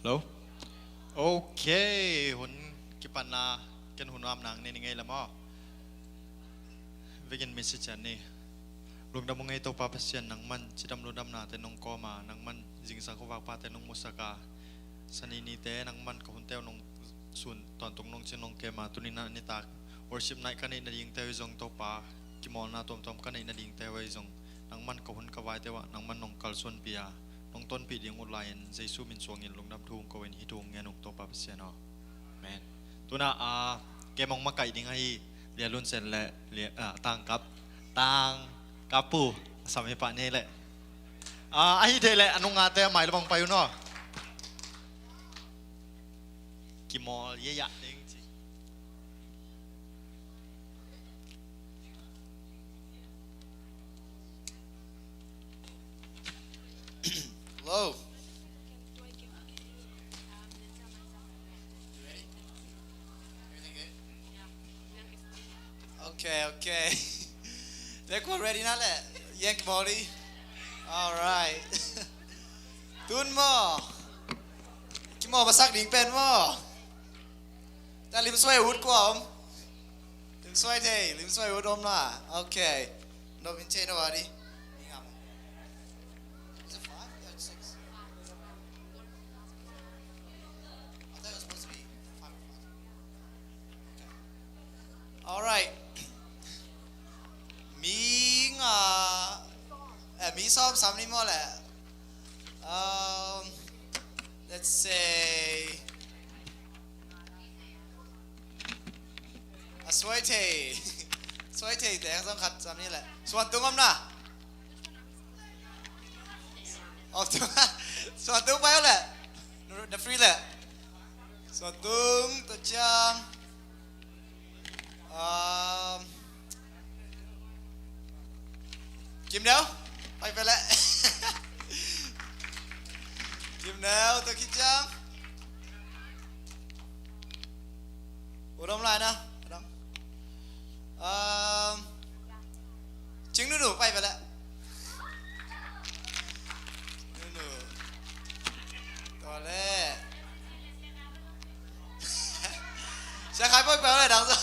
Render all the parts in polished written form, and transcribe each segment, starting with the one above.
Hello? Ok, hun kipanna ken hun am nang ni ngay lamo. Vegan message ni. Lugdam mo ngay to papasyan nang man sidam ludam natin nung koma nang man jingsa ko pate nung musaka saninite nang man kahuntew nung sun tontong nung sinong kema tunina nita worship night kanay na ding tayo zong to pa kimon na tom kanay na ding tayo zong nang man kahun kawai tewa nang man nung kalson pia nung ton pi ding ulayan Jesu min suangin lugdam thung kawin hitung nganuk to papasyan no amen tuna kemong makai ding ai lialun sen le tangkap tang kapu sampai pak ni le ai de le anu ngate mai lebang payu no kimol ye ya ding ji Hello. Okay. They're quite ready now, yank body. All right. Tun mo. Kimo masak ding pen mo. Ta lim xoay hút của ông. Lim xoay thế, lim xoay hút ông là. Okay. No bin chain đâu đi. Is it 5? Yeah, it's 6. I thought it was supposed to be 5 o'clock. Okay. All right. Me saw something more let's say a sweaty sweaty để xong khát something là soạn tung không na soạn tung bao lệ the free lệ soạn tung tự trang Kim đâu? Quay về lại. Kim đâu? Tôi kích chăm. Ủa đông lại nào? Đông. Trứng nước đủ quay về lại. Nước đủ. Đó đấy. Sẽ khai bôi béo này đáng rồi.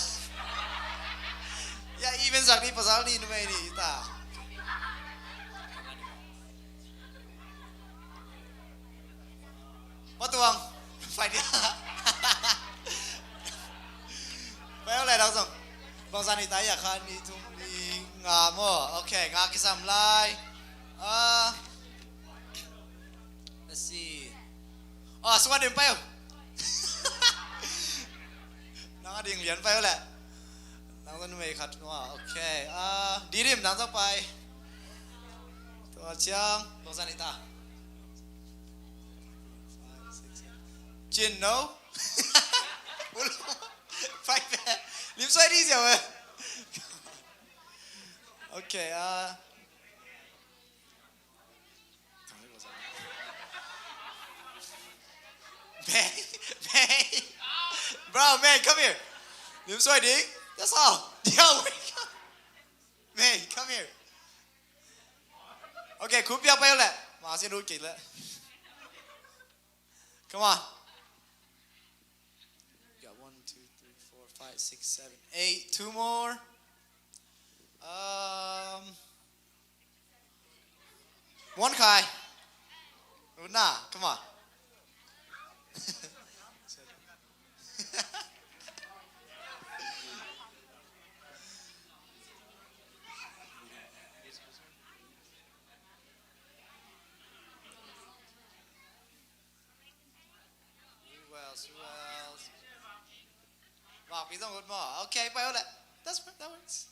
Ya even giặc đi vào giáo đi nó mày đi ta. Bắt tuồng phải đi béo này đâu rồi vòng ra đi tay à khan đi tung đi ngà mò ok ngà cái sầm lai let's see semua điểm béo nó điểm liền béo lẹ nó con mày khát quá ok đi điểm đáng sắp bayตัวเชียงvòng ra đi ta Chin no? Phải về. Liếm xoay đi rồi. Okay, May. Bro, May, come here. Liếm xoay đi. That's all. Yo, May, come here. Okay, cúp nhau bao lẹ. Mà sẽ đuôi kịch lẹ. Come on. 5, 6, 7, 8. 2 more. One kai. Nah, come on. Who else? Wow, we don't good more. Okay, Viola. That works.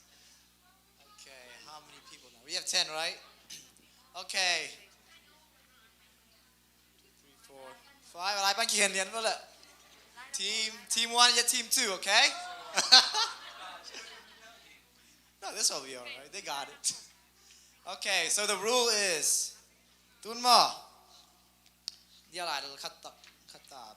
Okay, how many people now? We have 10, right? Okay. 3, 4, 5. Lại bạn kia liền vậy. Team 1 and team 2, okay? No, this will be alright. They got it. Okay, so the rule is Tun mo. Dia lại được khát tập. 1, 2.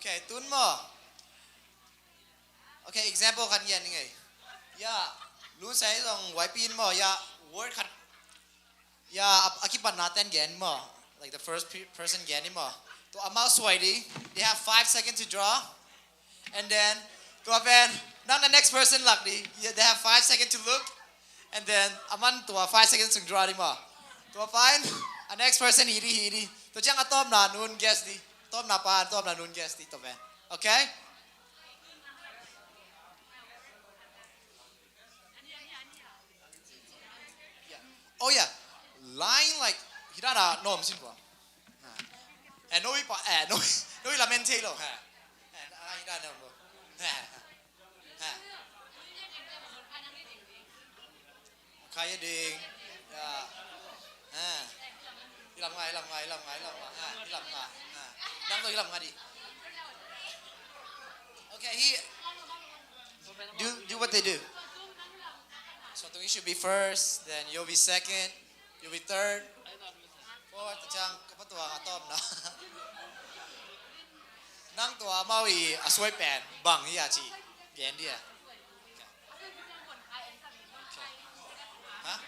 Okay, tun mo. Okay, example kan yan ngay. Ya, lu say dong wipin mo. Ya, word kan. Ya, akipan natin gen mo. Like the first person gen mo. To amaw swady, they have 5 seconds to draw. And then, to apen, now the next person luckily, they have 5 seconds to look. And then, aman to 5 seconds to draw mo. To find, a next person hiri. To jang atom na nun guess di. Atom na pa, atom na nun guess di to ben. Okay? Oh yeah, line like hirara no simple. And no ipa no lamente lo ha. And hirara no. Ha. Kaya ding. Yeah. Ha. Hilam ngai. Ha. Hilam ngai. Ha. Nang to hilam ngai di. Okay, do what they do. So you should be first, then you'll be second, you'll be third, fourth, chang kapatua atom na. Nang tua maui aswai pen bang ya chi, bien dia. Hả?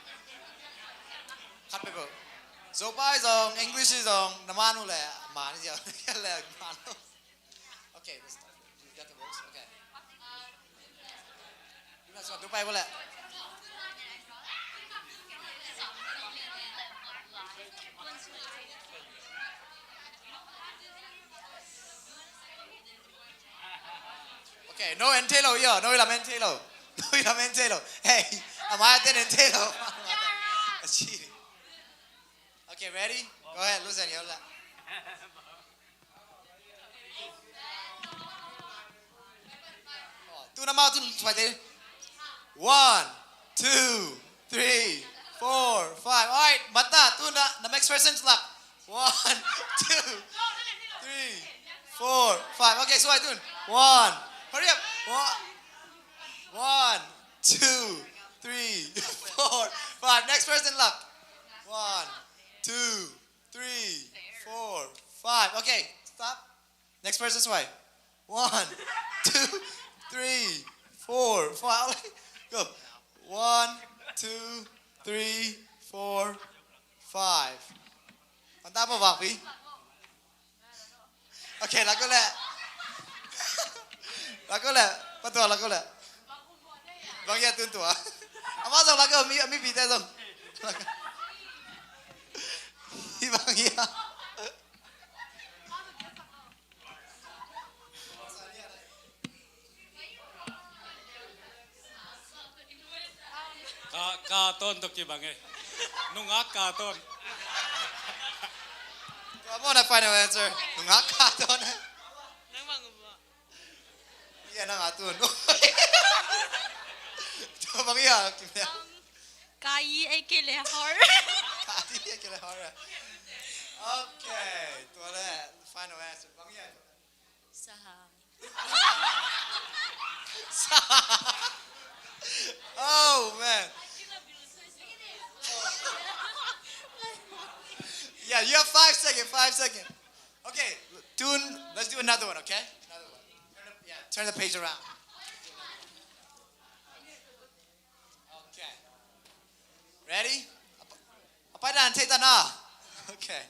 Cut paper. So by dong English is dong namanu le man is ya le manu. Okay, this stuff. You got the books. Okay. You guys want to buy what? Okay, no entelo yo, no lamentelo. No lamentelo. Hey, amate entelo. Okay, ready? Go ahead, listen, yo. Tu namao tu phải thế. 1, 2, 3, 4, 5. All right, mata tu na the next person's luck. 1, 2, 3, 4, 5. Okay, so I do 1. Hurry up. 1, 2, 3, 4, 5. Next person luck. 1, 2, 3, 4, 5. Okay, stop. Next person's way. 1, 2, 3, 4, 5. Go. 1, 2, 3, 4, 5. On top of Vapi. Okay, lago le. Lago le. Patua lago le. Bang ya tun tua. Ama dong lago mi bite dong. Bang ya. Katon to kibangay. Nungak katon. Come on, final answer. Nungak katon. Iya nang atun. Coba bang ya. Kayi ay kilehar. Kati ya kira hara. Okay, tuale final answer. Bang ya. Sahang. Oh man. Yeah, you have 5 seconds. 5 seconds. Okay, let's do another one. Okay. Another one. Turn the page around. Okay. Ready? Apa dah nanti tanah? Okay.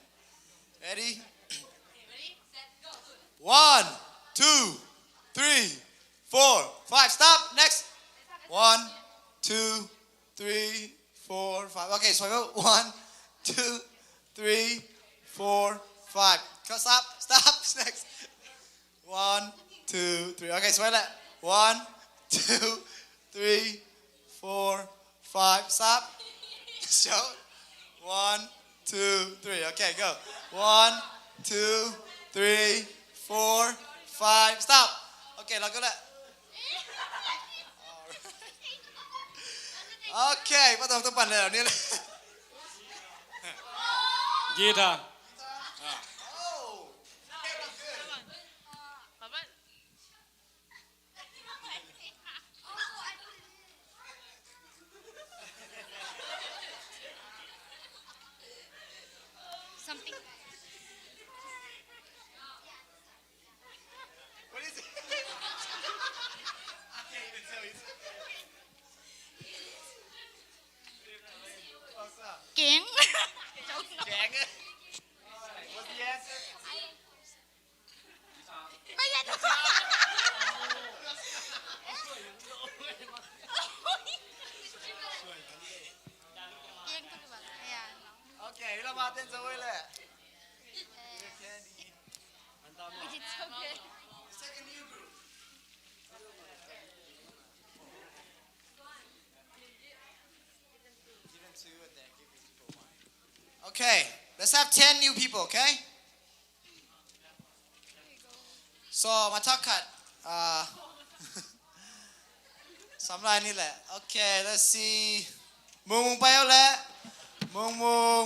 Ready? 1, 2, 3, 4, 5. Stop. Next. 1, 2, 3, 4, 5. Okay, so I go 1, 2, 3, 4, 5. Stop. Stop. Next. 1, 2, 3. Okay, so I let 1, 2, 3, 4, 5. Stop. Show. 1, 2, 3. Okay, go. 1, 2, 3, 4, 5. Stop. Okay, lagu le. Okay, patong depan dah ni. Gita. Oh. Something. Okay, let's have 10 new people, okay? So, มาทักขัดสำรายนี่แหละ Okay, let's see มุงไปแล้วมุง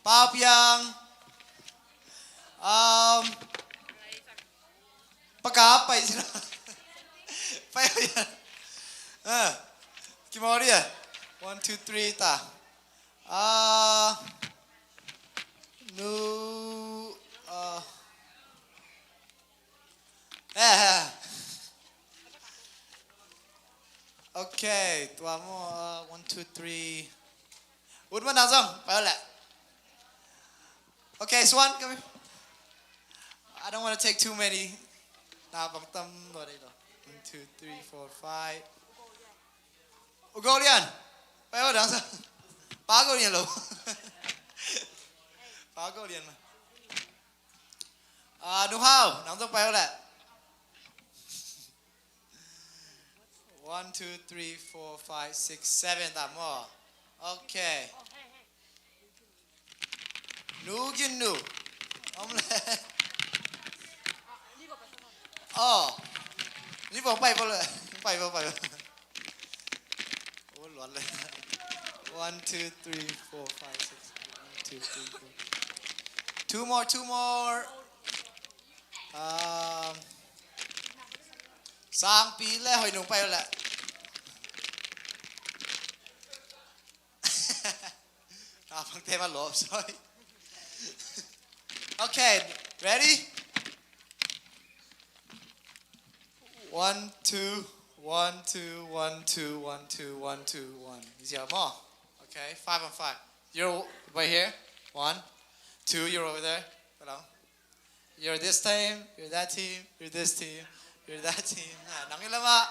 เปล่าเปียงปากกาไปสินะไปเอาอย่างกี่โมงดิอ่ะ one two three ตานูโอเคตัวมั่วone two three อุดมาหนังซ่องไปแล้วแหละ Okay, Swan, come here. I don't want to take too many. Nah, bang tam lo đây rồi. 1 2 3 4 5. Ugolian. Phải không đáng sao? Ba Golian luôn. Ba Golian mà. Đúng không? Nắm trong phải không lẹ? 1 2 3 4 5 6 7 tạm mò. Okay. Nu gin nu. Ông lẹ. Ni bỏ bay vào lại. Bay vào. Ôi loạn lên. 1 2 3 4 5 6 1 2 3 4. Two more. Sang pi lẹ hồi nung bay vào lại. Phang thêm mà lộp sorry. Okay, ready? 1 2 1 2 1 2 1 2 1 2 1. Is there more? Okay, 5 on 5. You're right here. 1 2. You're over there. Hello. You're this team. You're that team. You're this team. You're that team. Nang ilama.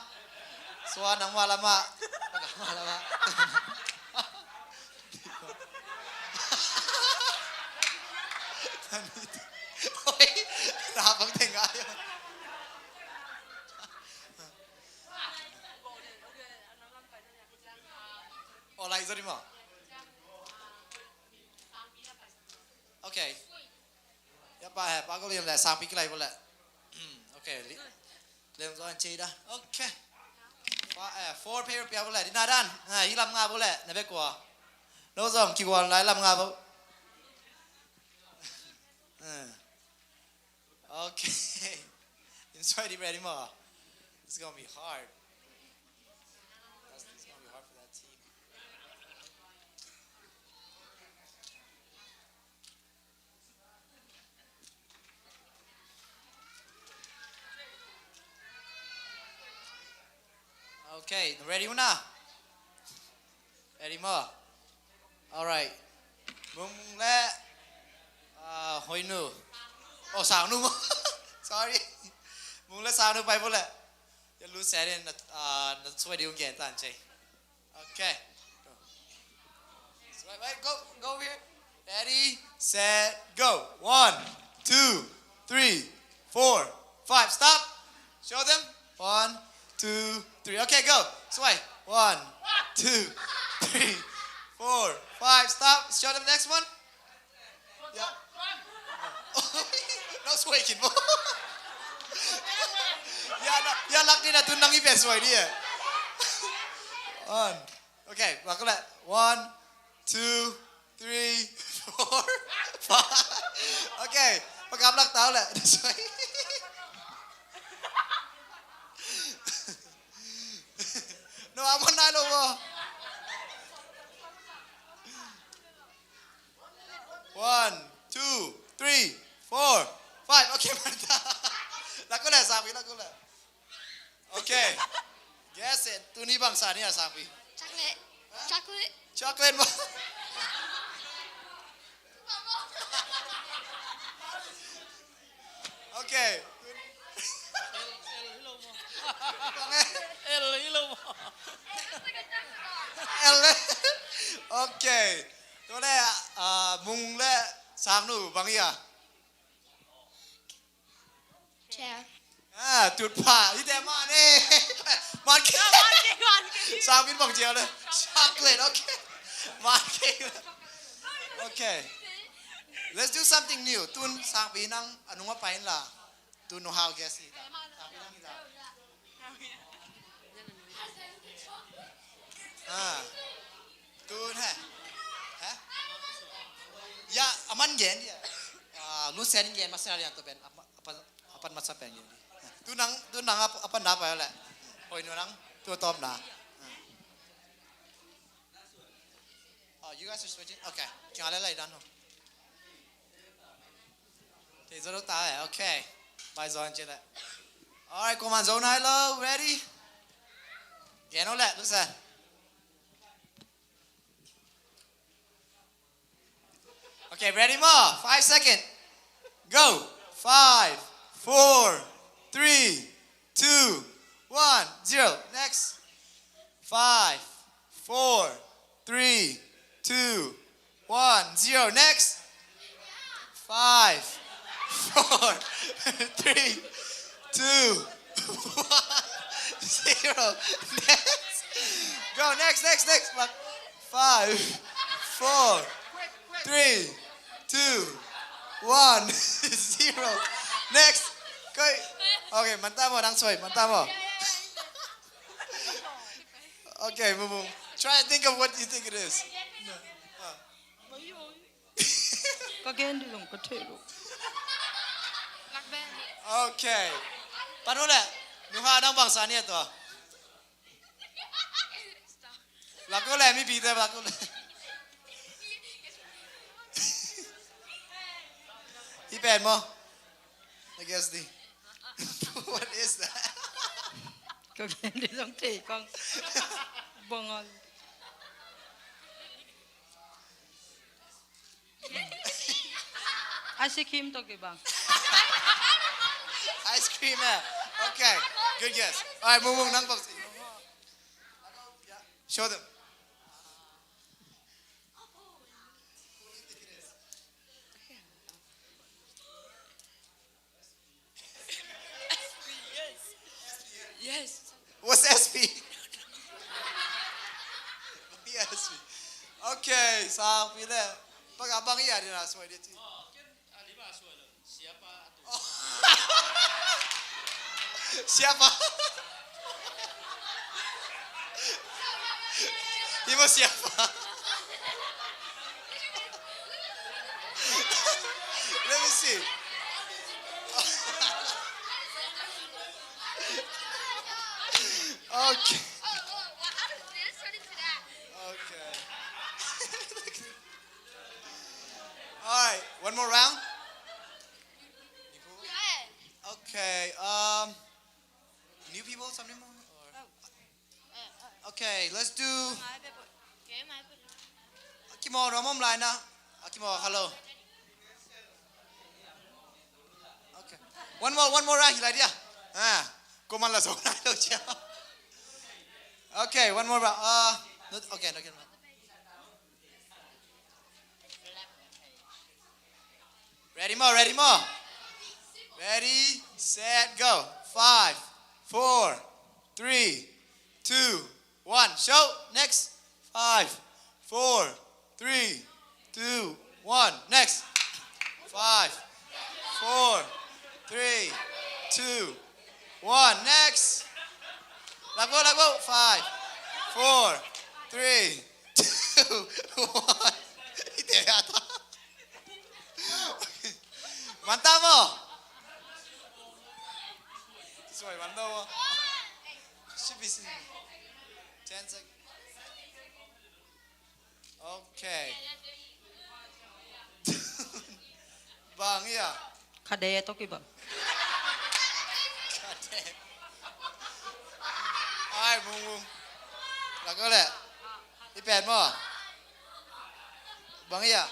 Swan nang malama. Malama. Ôi, nào vẫn thành ai không? Ồ, lại rồi đi mà. Okay. Ba có liền là sang cái này vô lại. Okay, lên rồi anh chị đã. Okay. Four pair bia vô lại đi nào đan. Ý làm ngà vô lại, này biết quả. Đâu rồi, chỉ còn lại làm ngà vô. Okay. It's already ready more. It's gonna be hard. It's gonna be hard for that team. Okay, ready now? Ready more? All right. Mung le. Hoi nu. Oh, sao nu. Sorry. Mung le sao nu bay vô lẹ. You lose set in the sweat you get tan chay. Okay. Go. So wait, go over here. Ready, set, go. 1 2 3 4 5. Stop. Show them. 1 2 3. Okay, go. Sway. 1 2 3 4 5. Stop. Show them the next one. Yeah. No swaking mo. Ya lucky na tunang ibes sway dia. On. Okay, back ulit. 1 2 3 4 5. Okay, pagkablak tao ulit. Sway. No, amo nalo mo. 1 2 3 4 5. Okay, Marta. Laku lah sapi, laku lah. Okay. Guess it. Tu ni bangsa ni lah sapi. Chocolate. Chocolate mo. Okay. L. Okay. Tu le mung le sang nu bang ya. Chair. Tuyệt phá, đi đem mà nè. Màn kia. Sao biết bằng chiều đây. Chocolate, okay. Màn kia. Okay. Let's do something new. Tun sang pinang anong apain la. Tun know how guess it. Ah. Tun ha. Ha? Ya aman gen dia. Lu sen gen masal yang tu ben apa masa pen gen. Tunang apa na pa la. Oi no nang tu top na. Oh, you guys are switching? Okay. Jangan lelai dan no. Thế giờ ta à? Okay. Bài giòn chưa đấy? Alright, come on, zone high low, ready? Yeah, no let, listen. Okay, ready more? 5 seconds. Go. 5, 4, 3, 2, 1, 0. Next. 5, 4, 3, 2, 1, 0. Next. 5, 4, 3, 2, 1, 0. Next. Go, next. 5, 4, 3, 2, 1, 0. Next. Okay, mantap mo, nang soy, mantap mo. Okay, boom. Try and think of what you think it is. Okay. Paano le? Nuha nang bangsa niya to. Lako le, mi bite lako le. Ipen mo. I guess the. What is that? Ice cream to bang. Ice cream eh. Okay, good guess. Alright, move nang bangsa. Show them. Yes. What's SP? Yes. Okay, sa pila. Pag abang iya din na sway dito. Siapa? Imo siapa? Let me see. Okay. How does this turn into that? Okay. All right, one more round. Yeah. Okay. New people, something more. Okay, let's do. Kimo, ramom line na. Kimo, hello. Okay. One more round. Hilai dia. Kuman la zona lo chia. Okay, one more round. Okay, no. Ready more. Ready, set, go. 5, 4, 3, 2, 1. Show. Next. 5, 4, 3, 2, 1. Next. 5, 4, 3, 2, 1. Next. Lago. 5, 4, 3, 2, 1. Ite yata. Mantap mo. Sorry, mantap mo. Should be 10 seconds. Okay. Bang ya. Kade to bang. Ai mung. Lago le. Ipen mo. Bang ya.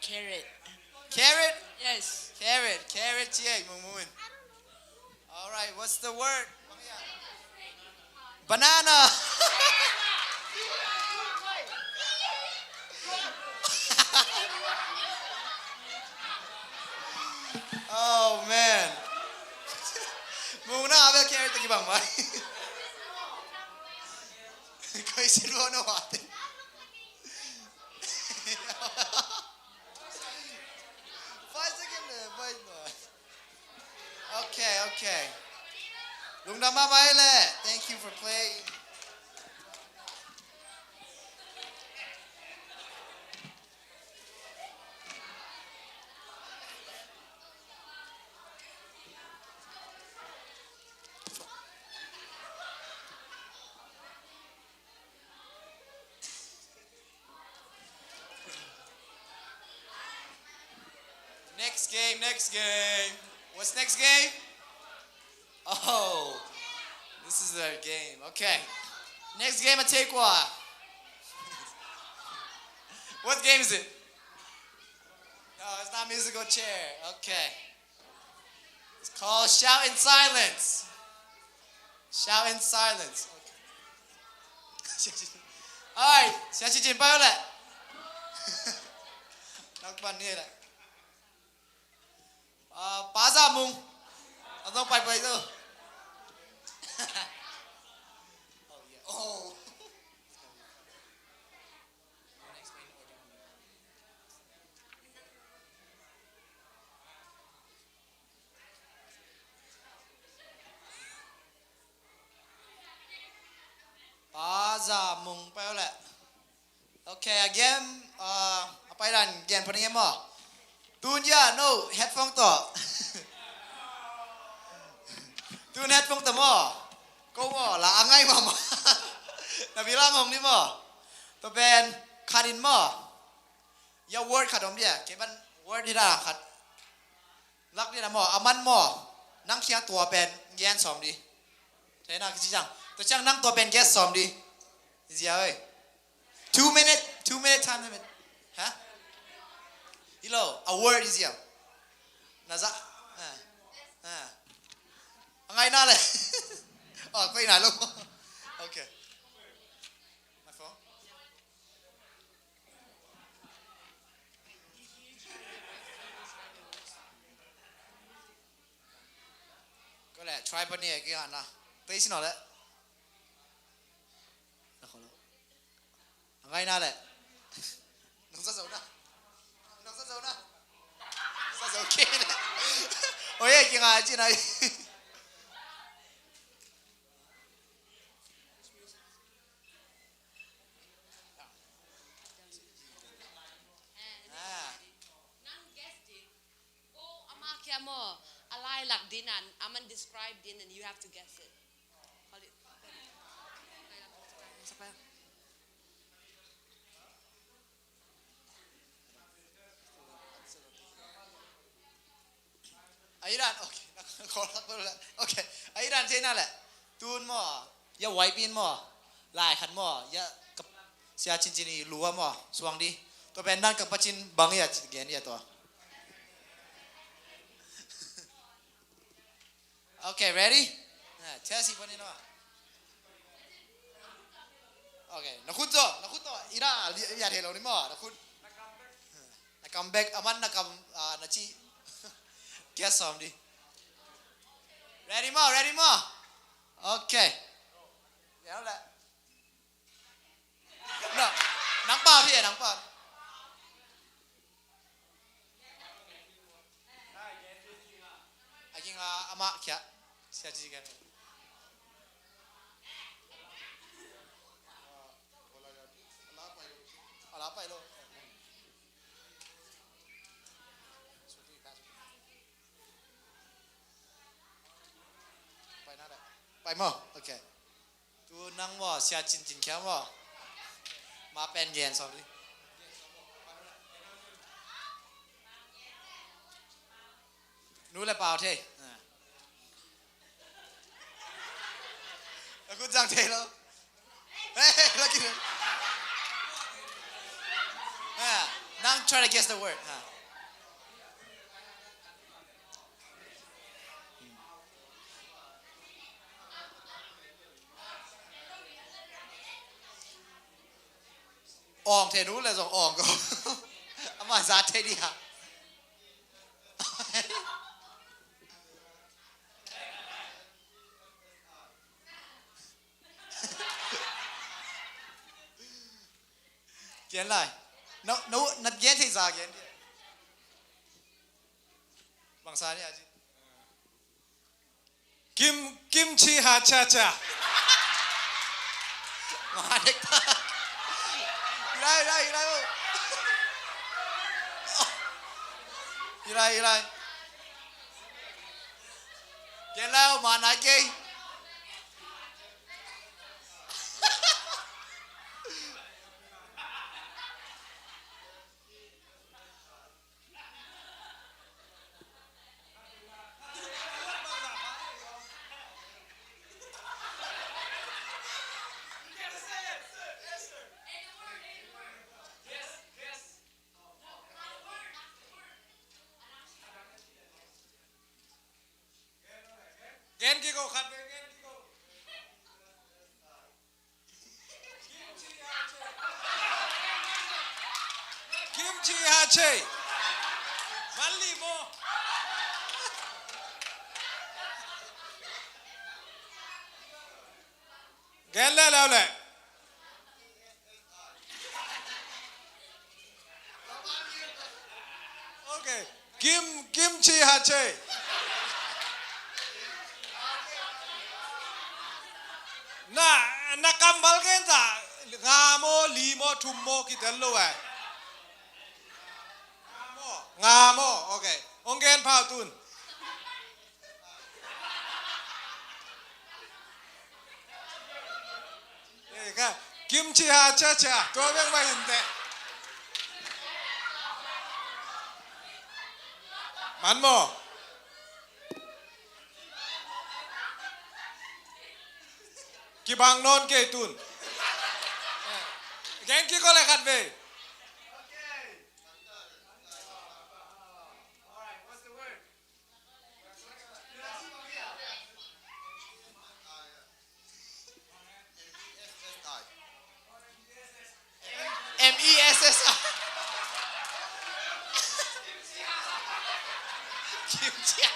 Carrot? Yes. Carrot chia mung. All right, what's the word? Banana. Oh man. Muna abe carrot lagi bang mai. Kau silwa no ate. okay. Lung Dama Maile, thank you for playing. Next game. What's next game? Oh, this is the game. Okay. Next game, a take what? What game is it? No, it's not musical chair. Okay. It's called Shout in Silence. Shout in silence. Okay. Alright, xin chị trình bao lại. Đang bàn nghe lại. Phá ra mùng. Ông không bạch vậy thôi. Oh yeah. Oh. Phá ra mùng bao lại. Okay, again, apa yang again pening mo? Tunya no headphone to. Tun headphone to mo. Kau mo lah angai mama. Nabilang hong ni mo. To ben karin mo. Ya word kadom dia. Keban word dia kat. Lak dia mo aman mo. Nang kia tua ben gian som di. Thế nào cái gì chẳng? Tôi chẳng nang tua ben guest som di. Gì ơi? 2 minute time limit. Hả? Hello, a word is here. Naza. Ngay naเลย. Quay lại luôn. Okay. My phone. Có lẽ try bên này cái hả na. Tới xin nó đấy. Ngay na đấy. Nó rất xấu na. Nó rất xấu na. Rất xấu kia này. Ôi ơi kìa ngài chị này. Mo, alai lak dinan, aman describe din and you have to guess it. Call it. Airan, okay. Okay. Airan thế nào lại? Tuôn mò, ya white bean mò, lại khăn mò, ya cặp xia chín chín lúa mò, xuang đi. Tôi bên đang cặp chín bằng ya gen ya to. Okay, ready? Test it nó. Okay, nakut to. Ira ya thế lâu đi mò, nakut. Na comeback, aman na na chi. Guess some đi. Ready mo? Okay. Kéo lại. No, nắng bao thì nắng bao. Anh ama kia, siapa sih kan? Apa itu?ไปมั้งโอเคตูนั่งมั้งเสียจริงๆแค่มั้งมาเป็นเย็นสอบดินู้นเลยเปล่าเท่แล้วคุณจังเท่แล้วเฮ้ยแล้วกินนั่ง try to guess the word อ่องเทนู้นเลยส่งอ่องก็อามาซาเทดีฮะเขียนอะไรนู้นัดเย็นที่ซาเขียนดิบางซาเนี่ย kimchi ha cha cha มาเด็กตาไรเกแล้วมาไหนเกย์ gen ki ko khat ve gen ki ko kimchi ha che mali mo gen le okay kimchi ha che na kambal gen ta ngamo limo tummo ki dello ai ngamo okay ongen phao tun ka kimchi ha cha cha to beng ba inte man mo ki bang non ke tun gen ki ko le khat ve MESSI คิมเชีย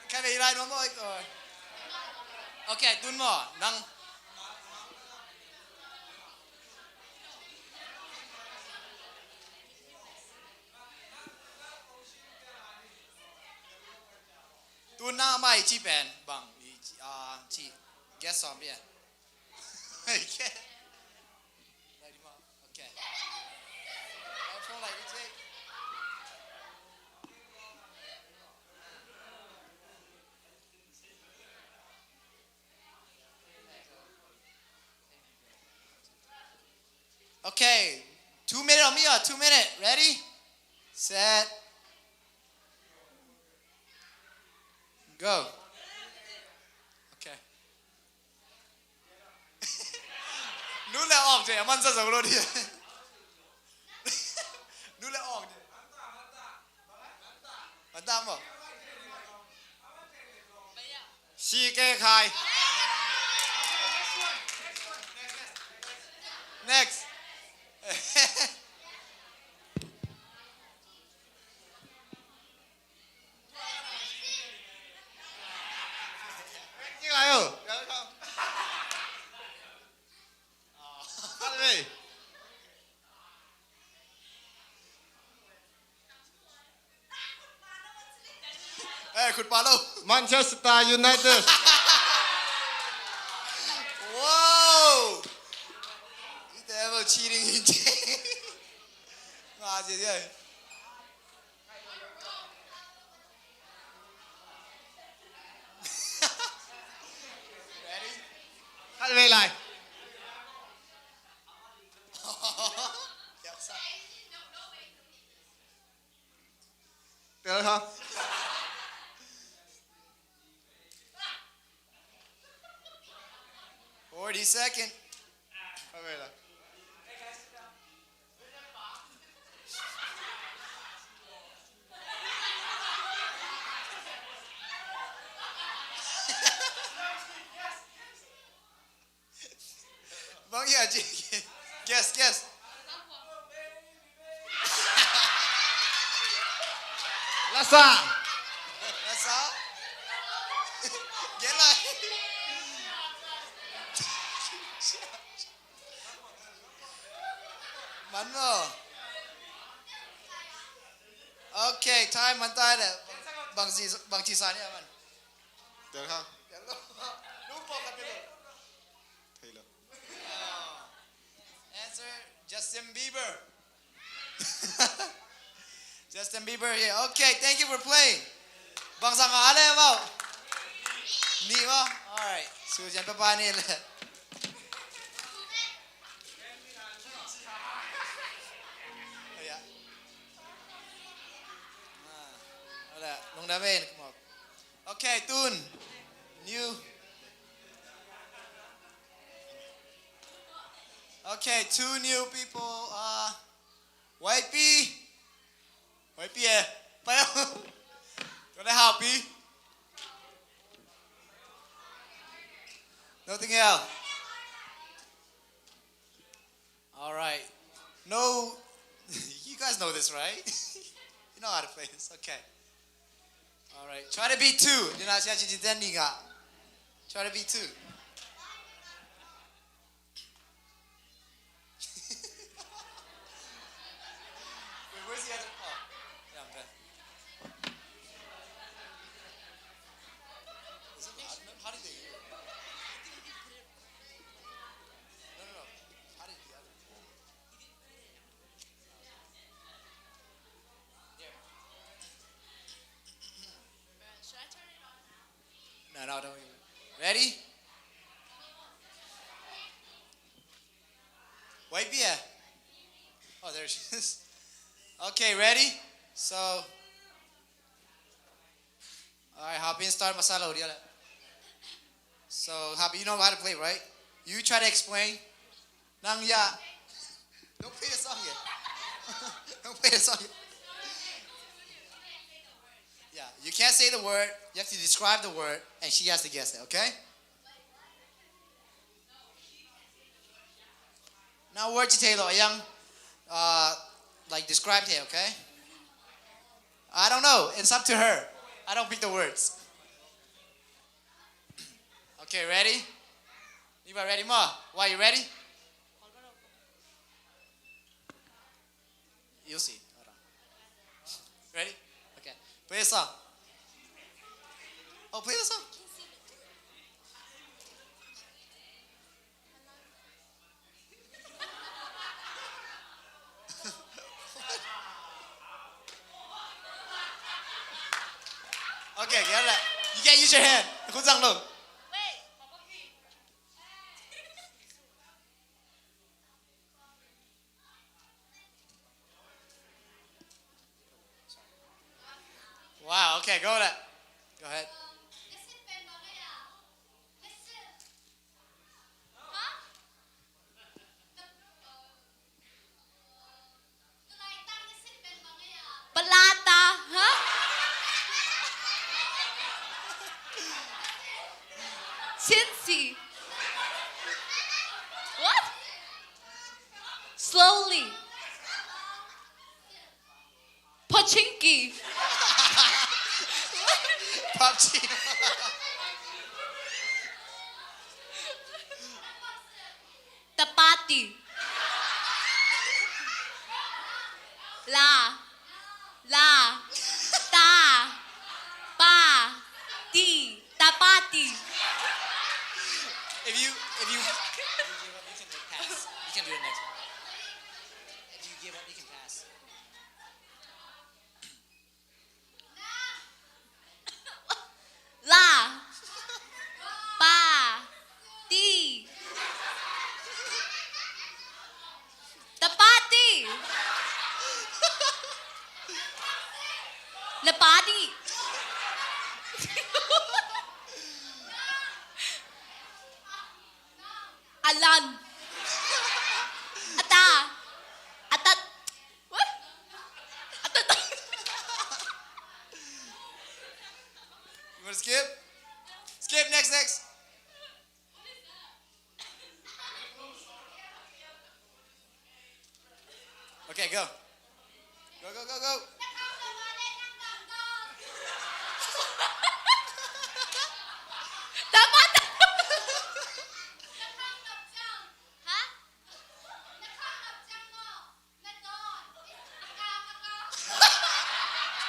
แค่ไหนไรน้องมอยก่อนโอเคตุนหมอนั่งตุนหน้าไม่ชีแปนบังชีแกสซอมเบียโอเคไรดีมั้งโอเคเอาช่วงไหนดีเจ๊ Okay, 2 minutes on me or 2 minutes. Ready? Set. Go. Okay. Nút lại ọc thì em ăn rất rồi đi. Nút lại ọc đi. Bắn tam à? Si kê khai. Next. Như này ừ? Được không? Ăn đi. Ê, khụt bà đâu? Manchester United. Wow! He's ever cheating in Ngà gì vậy? Ready? Cắt về lại. Được không? 40 seconds. Cắt về lại. Vâng, yeah, guess. Là sao? Là sao? Get lại. Bắn vào. Okay, time bắn tay này. bang chi sa ni man. Được không? Đúng bộ cái này. Thì được. Answer Justin Bieber. Justin Bieber here. Okay, thank you for playing. Bang sang ale mo. Ni mo. All right. So jan pa pa ni le. Nung namin. Okay, Tun. New. Okay, 2 new people. YP. YP eh. Payo. Gonna help you. Nothing else. All right. No. You guys know this, right? You know how to play this. Okay. All right. Try to be 2. Try to be 2. Wait, where's the other? Oh, yeah, I'm good. Is it loud enough? How did they hear it? No. How did the other? There. Should I turn it on? No, don't even. Ready? Wait, yeah. Oh, there she is. Okay, ready? So, all right, Happy and start masala. So, Happy, you know how to play, right? You try to explain. Nang ya. Don't play the song yet. Don't play the song yet. Yeah, you can't say the word. You have to describe the word, and she has to guess it, okay? Now, word to Taylor, young, like describe it, okay? I don't know. It's up to her. I don't pick the words. Okay, ready? You are ready, Ma? Why you ready? You'll see. Hold on. Ready? Okay. Play a song. Oh, play the song. Okay, get it. You can't use your hand. Who's on look? Wow, okay, go with that. Go ahead. Balata, huh? Chintzy. What? Slowly. Pachinki. PUBG. Tapati. La. Ta. Pa. Ti. Tapati. If you give up, you can pass. You can do it next one. If you give up, you can pass. La. Pa. Ti. Tapati. Lapati. Alan. Ata. Atat. What? Atat. You want to skip? Skip, next. Okay, go. Go. Dapat. Ha?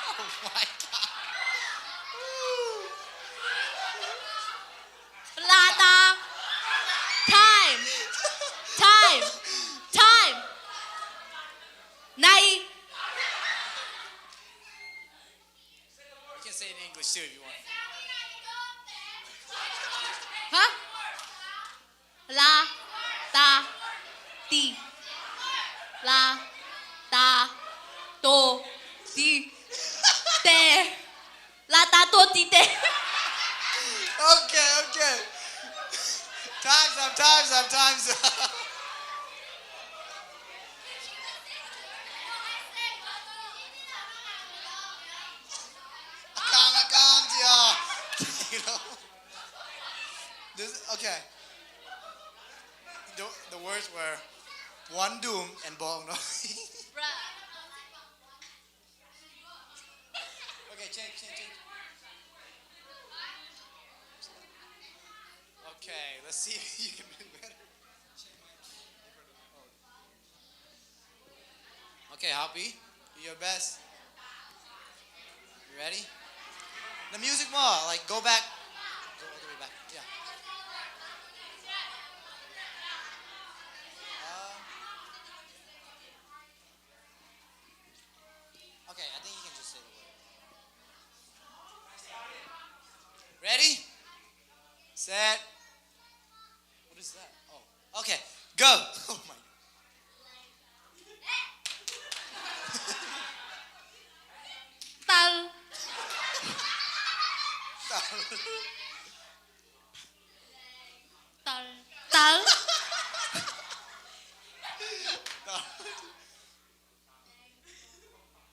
Oh my God. say it in English too if you want. Hả? La ta ti la ta to ti te la ta to ti te. Okay. Time's up. Akam, you know. Okay. The words were one doom and bong no. Okay, change. Okay, let's see if you can do better. Okay, Happy, do your best. You ready? The music more, like go back. Go all the way back. Yeah. Okay, I think you can just say the word. Ready? Set. What is that? Oh, okay. Go. Oh my. Tal tal tal.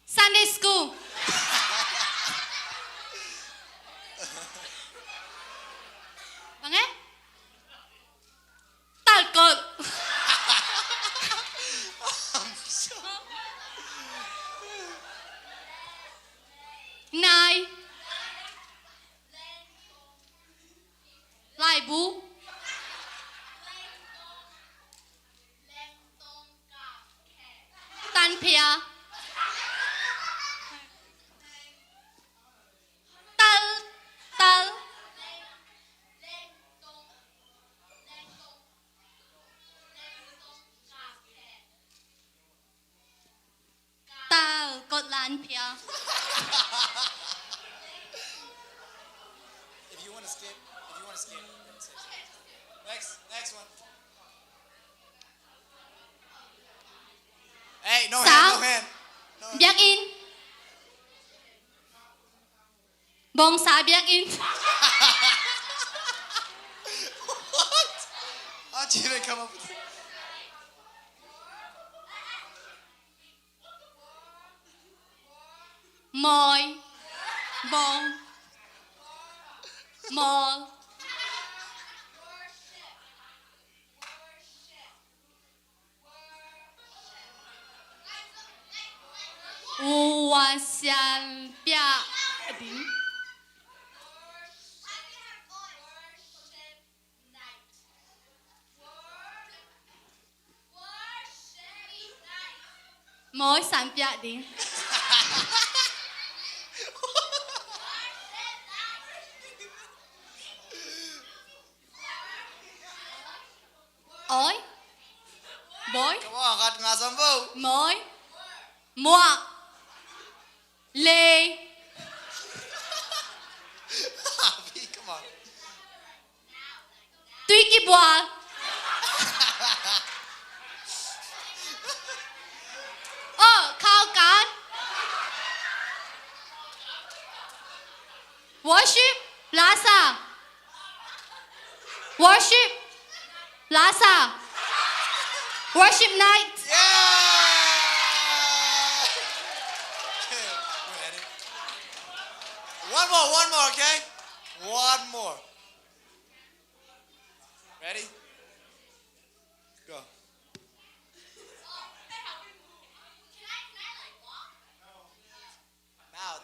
Sunday school. Bằng ấy. Tal cột. Nai. Lai bú. Tan pia. Tal. Tal cột lan pia. If you want to skip, then say so. Next one. Hey, no Sao? hand. Biak in. Bong sa biak in. How'd you even come up with it? Mồi. Bong. Mol. Ua xian biak in. Mỗi sản biak in. Ôi. Bối. Come on, got nga sambo. Mỗi. Mua. Lê. Happy, come on. Tuy kỳ bùa. Khao cán. Worship. Lasa. Worship. Lasa. Worship night. Yeah! Okay, we're at it. One more, okay? One more. Ready? Go.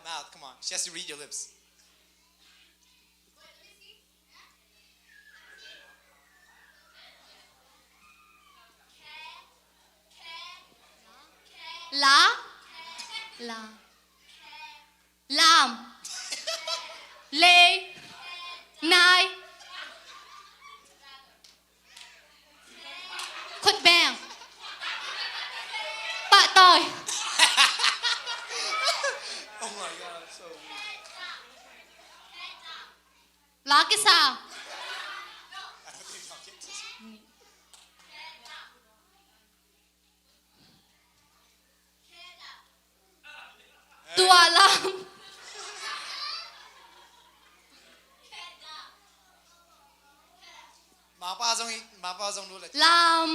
Mouth, come on. She has to read your lips. Làm. Lê. Nai. Khuất bèng. Bạ tỏi. Oh my god, so weird. Lakisa. Tua Lam. หมาป้าทรงอีกหมาป้าทรงดูเลย Lam.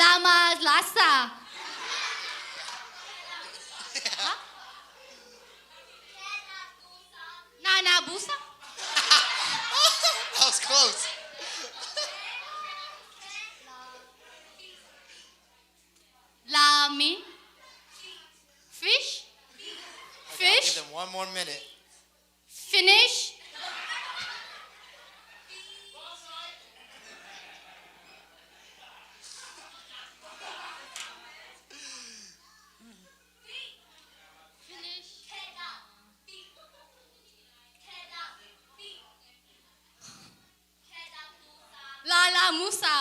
Lama Lasa. Huh? Nana Busa. That was close. Lamin. Fish. Okay, I'll Fish. give them one more minute. Finish. Finish. Lala Musa.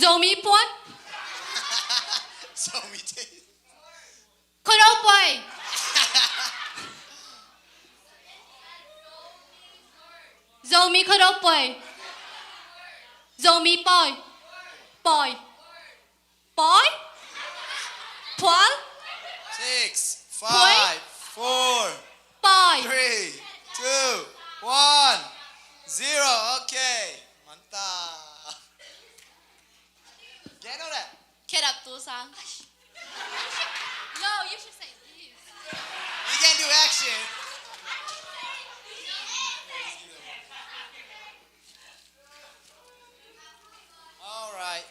Zomi Pon. So me too. Koropoi. Zomi Koropoi. Zomi Poi. Poi. Poi. Poi. 6, 5, 4, Poi. 3, 2, 1, 0. Okay. Manta. Get on that. Get up, Tusan. No, you should say this. You can't do action. All right.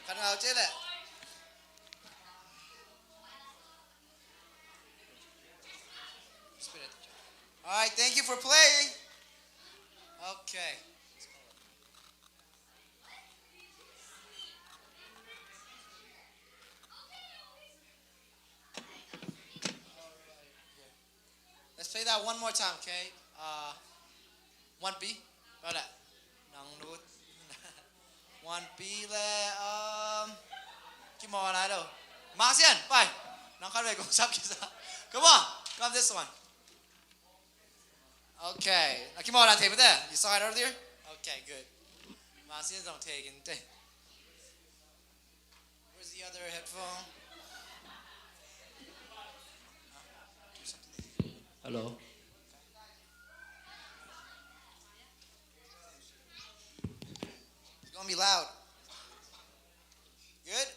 Khán nào chết lại. All right, thank you for playing. Okay. Let's play that one more time, okay? 1 ปีก็ได้น้องนูด 1 ปีแล้วกี่โมงนะเดี๋ยวมาเซียนไปน้องเข้าไปกูซับกี่ซะ Come on, come this one. Okay. กี่โมงนะเทปเต้ You saw it earlier? Okay, good. มาเซียนต้องเทกันเต้ Where's the other headphone? Hello. It's gonna be loud. Good?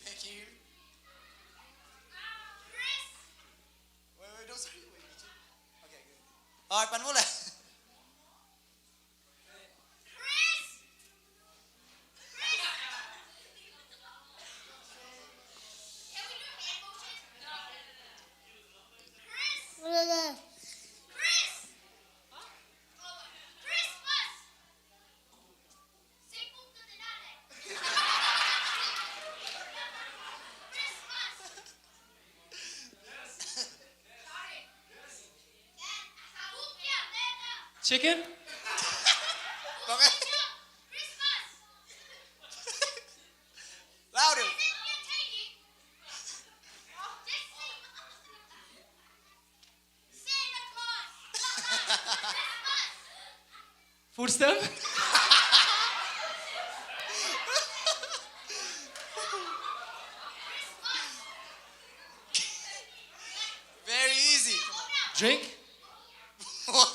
Thank you. Wait, don't say wait. Okay, good. Alright, pan mula. Chicken? Okay. Louder. Food stamp? Very easy. Drink? What?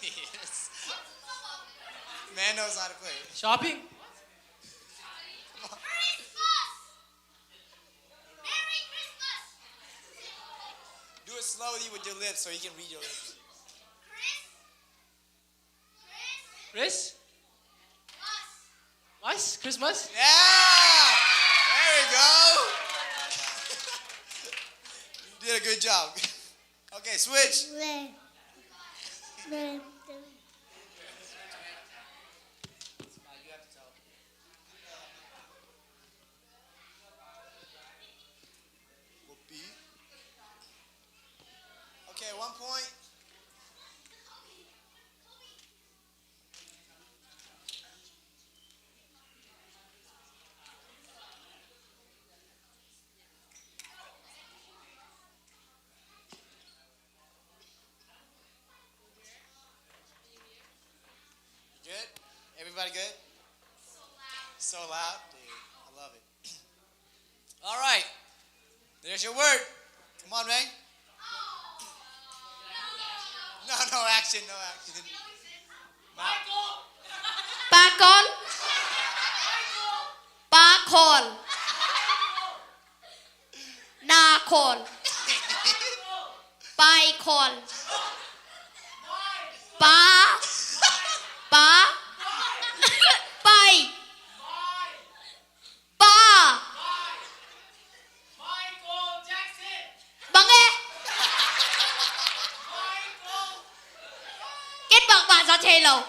Yes. Man knows how to play. Shopping? Do it slowly with your lips so you can read your lips. Chris? Was? Christmas? Yeah! There you go. You did a good job. Okay, switch. Okay, 1 point. Everybody good? So loud. Dude, I love it. All right. There's your word. Come on, man. No action, no action. Pakol. Pakol. Nakol. Paikol. Pa. Pa. Pai. Pa. Bange. Kết bằng bà ra chê lầu.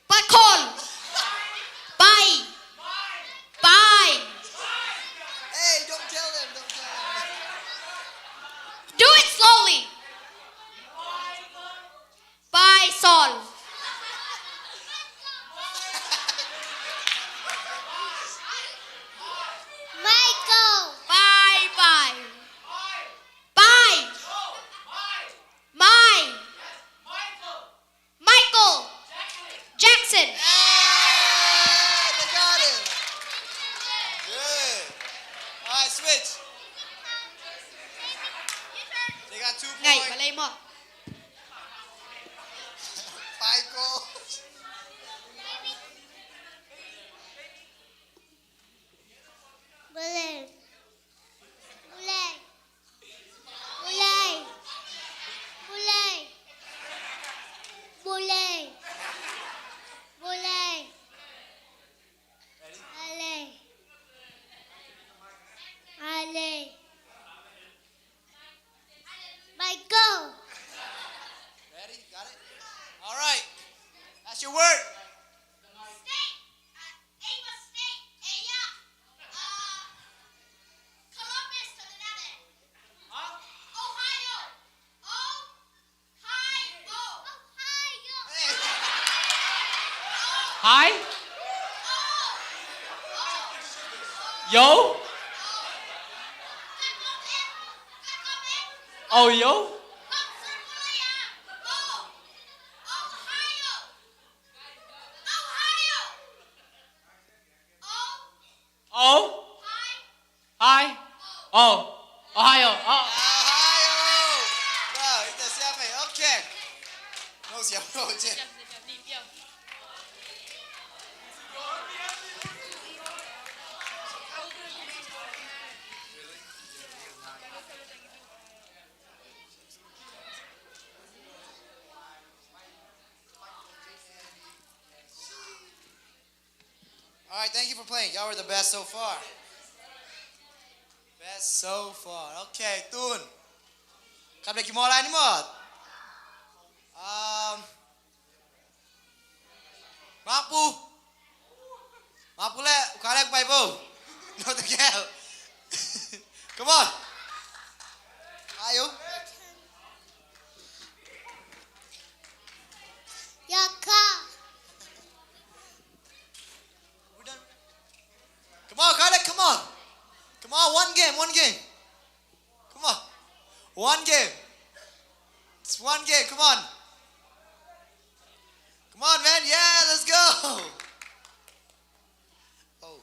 Pakol. Pai. Pai. Hey, don't tell them, don't tell them. Do it slowly. Pai sol. Michael. Bye bye. Bye. My. Michael. Jackson. Hey, they got it. Good. All right, switch. They got 2 Ngày points. mà lên mà. Michael. Bullet. Bullet. Bullet. Bullet. Bullet. Bullet. Ale. Ale. Michael. Ready? Got it? All right. That's your word. Columbus to the nether. Ohio. Ohio. Hi. Yo. Oh, yo. Oh. Hi. Oh. Ohio. Oh. Ohio. Bro, it's the 7. Okay. No, it's your All right, thank you for playing. Y'all were the best so far. Best so far. Okay, Tun. Kan lagi mau lain mod. Mampu. Mampu le, ukalek pai bo. No the girl. Come on. Ayo. Yaka. We're done. Come on, Khaled, come on. Come on, one game. Come on. One game. It's one game, come on. Come on, man. Yeah, let's go. Oh.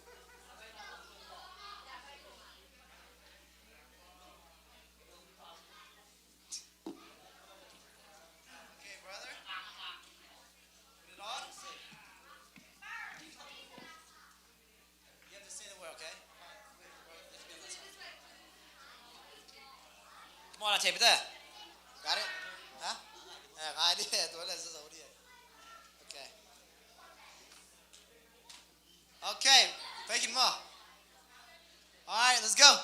Okay, brother. Put it on. You have to say the word, okay? Come on, tape it there. Got it? Hả? Ai đi, tôi là số đi. Okay. Okay, faking more. All right, let's go.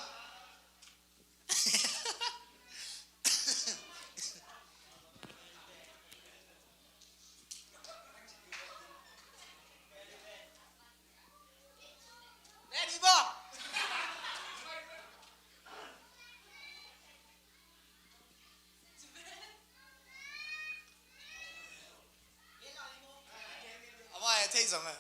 Ready, Bob? I take some, man.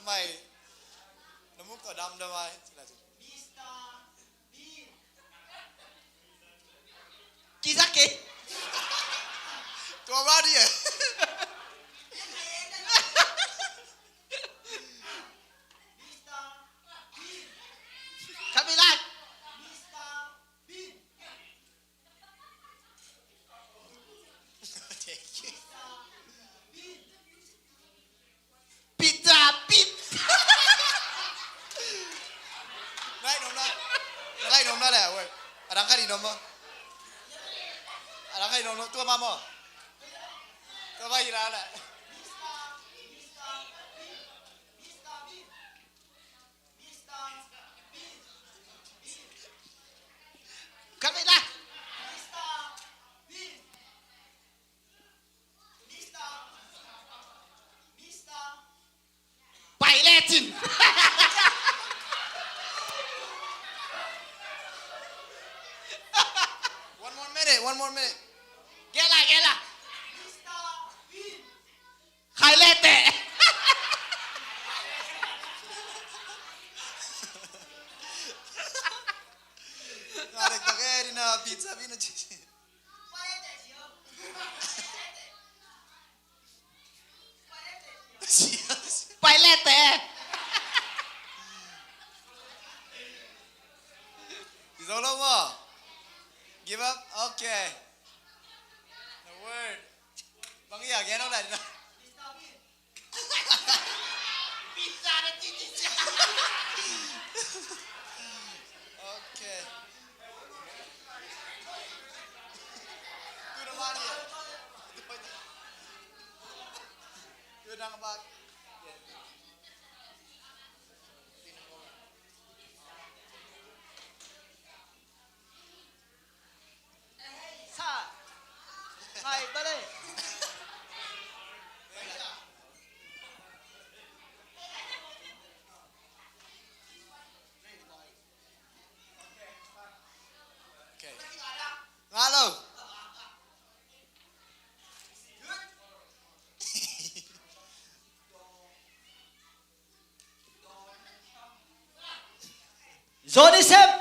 ไมน้ำมุกต่อดำทำไมกีซักกิตัวบ้าดิอ่ะคามิลาปิดาปิดไล่นมได้แหละเว้ยอะไรกันดีนมมั้งอะไรกันดีนมตัวมามั้งตัวมาอีกแล้วแหละกันไม่ได้ไปแล้วจิน one more minute แกล่ะใครเล่เตะอะไรกันแกนี่นะพิซซ่าวินาทีไปเล่เตะIs all over? Give up? Okay. The word. Bang iya, gano na din. Pizza na titis. Okay. Tu naman niya. Tu nang bag. Hai, balik. Okay. Ngalo. Johnny Sept.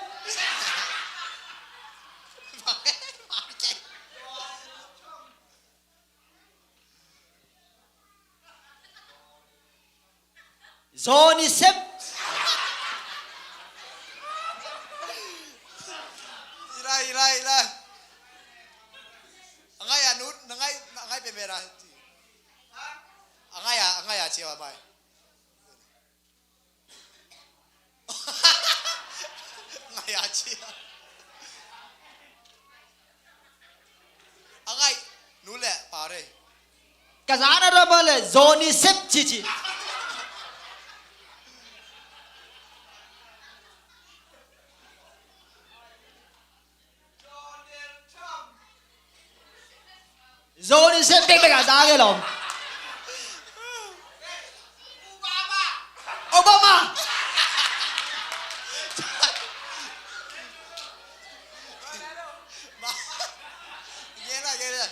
Johnny Sept. Ila. Angai anut, angai pemera. Angai ciwa mai. Angai ciwa. Angai nule pare. Kazana rabale Johnny Sept chichi. Johnny Sept big big giá cái lồng. Obama. Gila.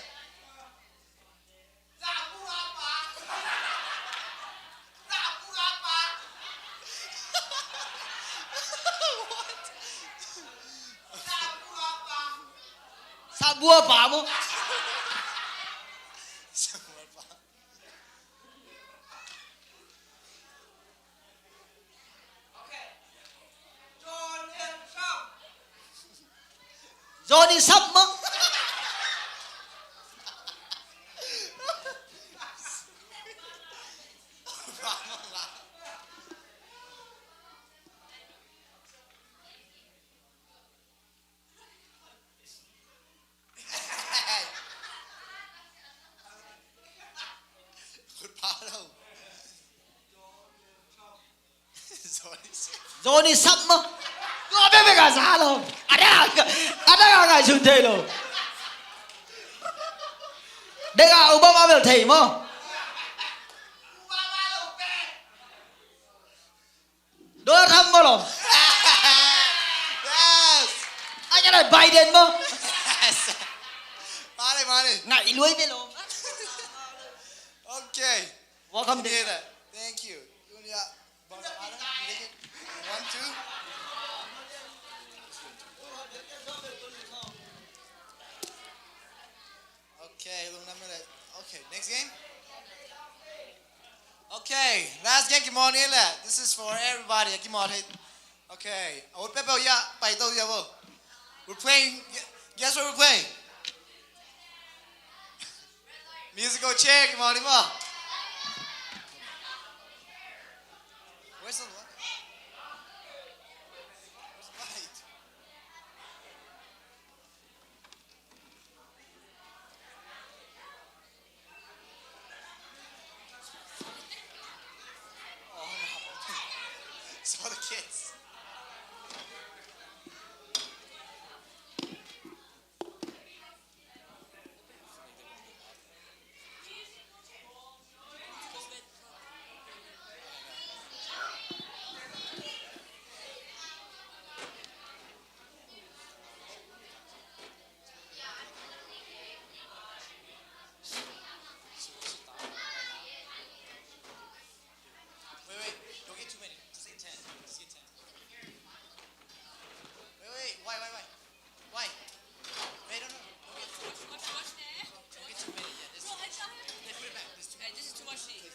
Sabua pa mo. Johnny Sept mo. Johnny Sept mo. Có biết cái giá đâu. Ada cái chuyện thế đâu. Đây là Obama biểu thị mà. Đó thăm mà lòng. Yes. Anh cái này Biden mà. Yes. Mari. Ngại lưới với lòng. Okay. Welcome to Did it. Thank you. Dunia. Okay, next game. Okay, last game. Come on in, lad. This is for everybody. Come on, hey. Okay. Old Pepper, yeah. We're playing. Guess what we're playing? Musical chair. Come on, come on. Where's the light? Where's the light? Oh no. It's all the kids. Wait. Don't get too many. Just get 10. Just get 10. Wait. Why? Why? Wait, no. Don't get too much. Don't get too many. Yeah, this. Put it back. This too. This is too much heat.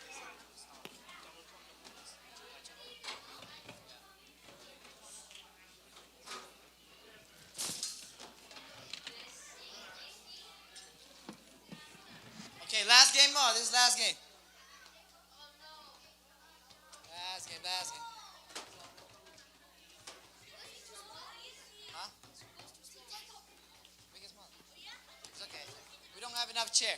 Okay, last game, Ma. This is last game. Last game. Huh? Big as small. It's okay. We don't have enough chair.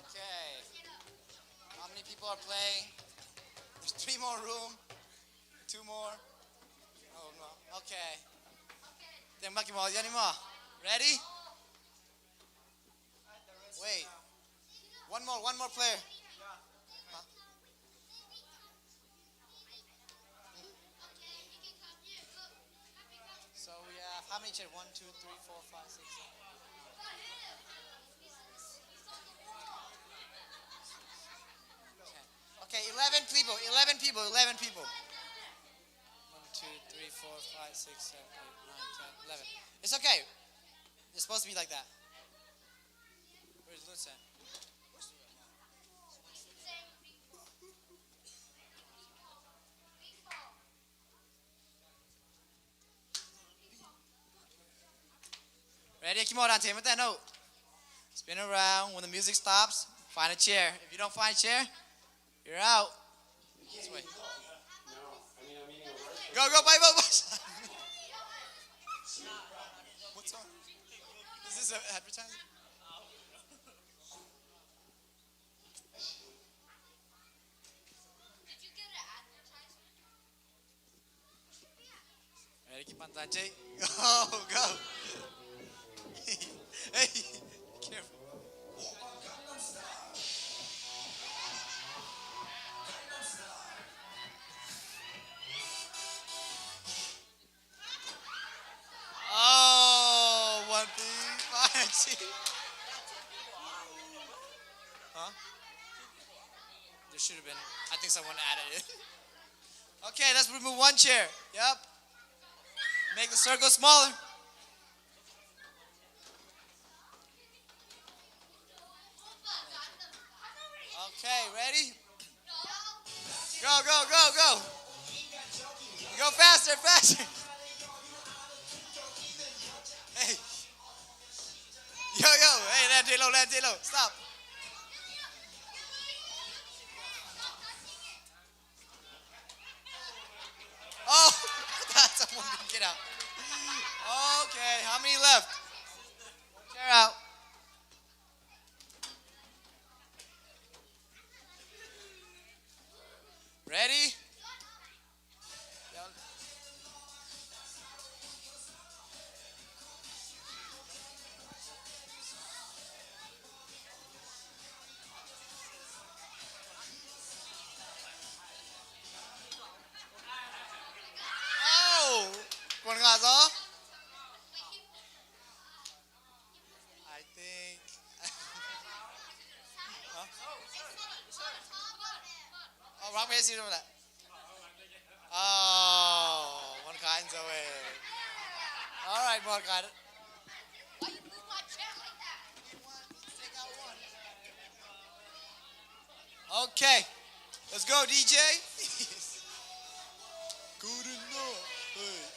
Okay. How many people are playing? There's 3 more room. 2 more. Oh no. Okay. Tembak mo yan mo. Ready? Wait. One more player. Huh? So we have how many chairs? 1, 2, 3, 4, 5, 6, 7. Okay, 11 people. 11 people. 11 people. 1, 2, 3, 4, 5, 6, 7, 8, 9, 10, 11. It's okay. It's supposed to be like that. Where's Lutz at? Ready? Come on, Dante. No. Spin around. When the music stops, find a chair. If you don't find a chair, you're out. This way. Go, bye. What's on? Is this an advertising? Did you get an advertisement? Ready? Keep on, Dante. Go. Hey, careful. Oh, 1P5G. Huh? There should have been. I think someone added it. Okay, let's remove 1 chair. Yep. Make the circle smaller. Okay, ready? Go. Go faster. Hey. Yo. Hey, land low. Stop. Oh, I thought someone didn't get out. Okay, how many left? Chair out. Ready? Oh! Kuha nga to? I think... Huh? Oh, rock, paper, scissors. Oh. more, got it. Why you move my chair like that? Okay, let's go, DJ. Good enough. Hey.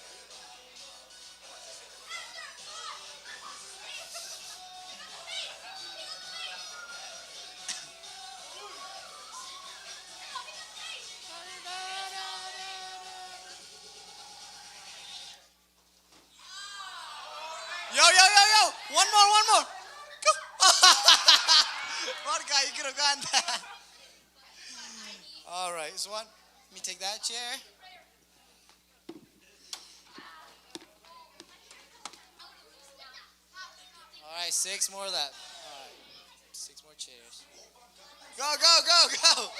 Yo, yo, yo, yo. One more. Go. One guy, you could have gotten that. All right, so one. Let me take that chair. All right, 6 more of that. All right, 6 more chairs. Go, go, go, go.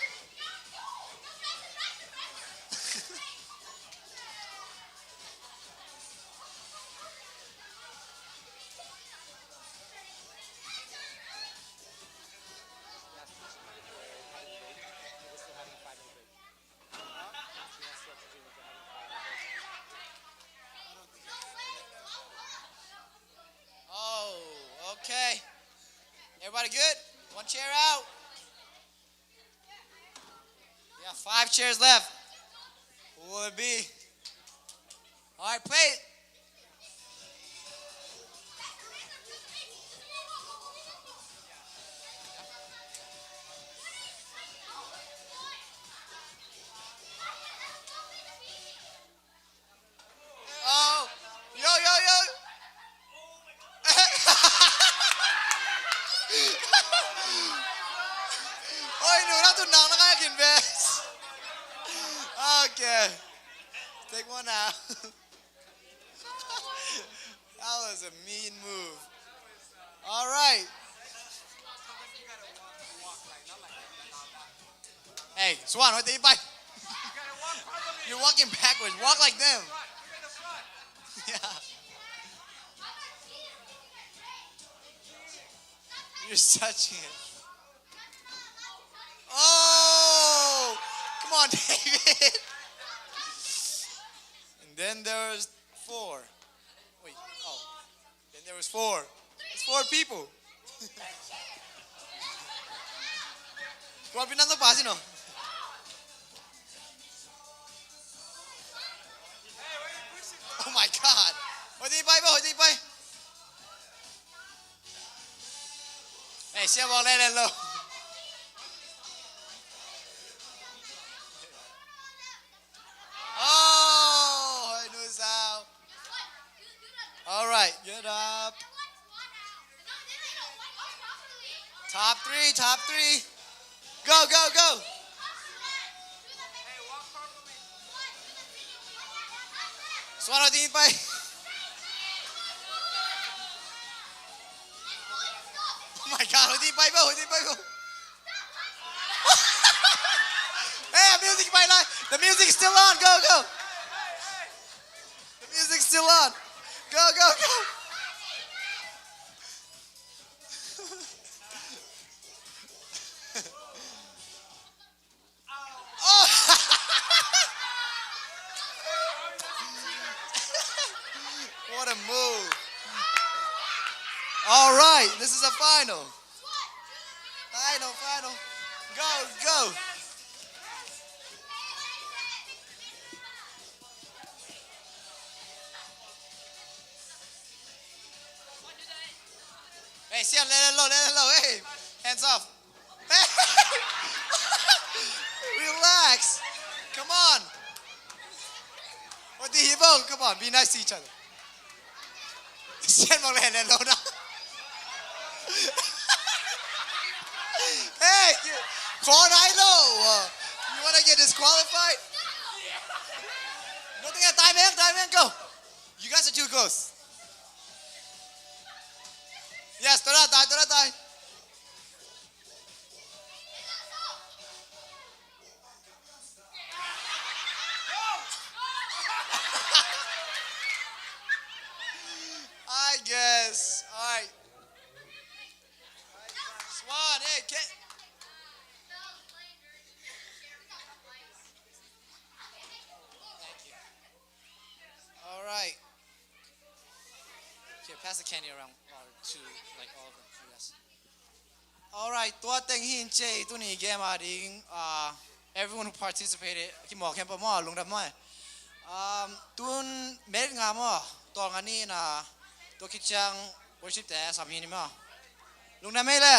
Oh, okay. Everybody good? One chair out. We got 5 chairs left. Who will it be? All right, play it. Oh, yo, yo, yo. Ôi, nửa nó tụt nặng nó ngay kìm về. Okay. Take one out. That was a mean move. All right. Hey, Swan, what did you buy? You're walking backwards. Walk like them. Yeah. You're touching it. Oh! Come on, David. And then there was 4. Wait, oh. Then there was 4. It's 4 people. Kung pinang pa, sino? Oh my God. What did you buy, What did you buy? Hey, siya mo, let it low. Oh, I knew it's out. All right, get up. Top 3, top 3. Go, go, go. Swan, what did you buy? Oh my God, what did you buy, What did you buy, Hey, music by line. The music's still on. Go, go. The music's still on. Go, go, go. Oh. What a move. All right, this is a final. Final. Go, go. Hey, Sian, let it low. Hey, hands off. Hey. Relax. Come on. What did he vote? Come on, be nice to each other. Sian, mo let it low now. Hey, call low. You want to get disqualified? Nothing at time in, go. You guys are too close. Yes, toratay. I guess. All right. Swan, hey, Thank you. All right. pass the candy around or to like all of them, I guess. All right, tua teng hin che tu ni game ading everyone who participated ki mo kem pa mo lung da mo tun mer nga mo to nga ni na to ki chang worship te sam hin mo lung da me le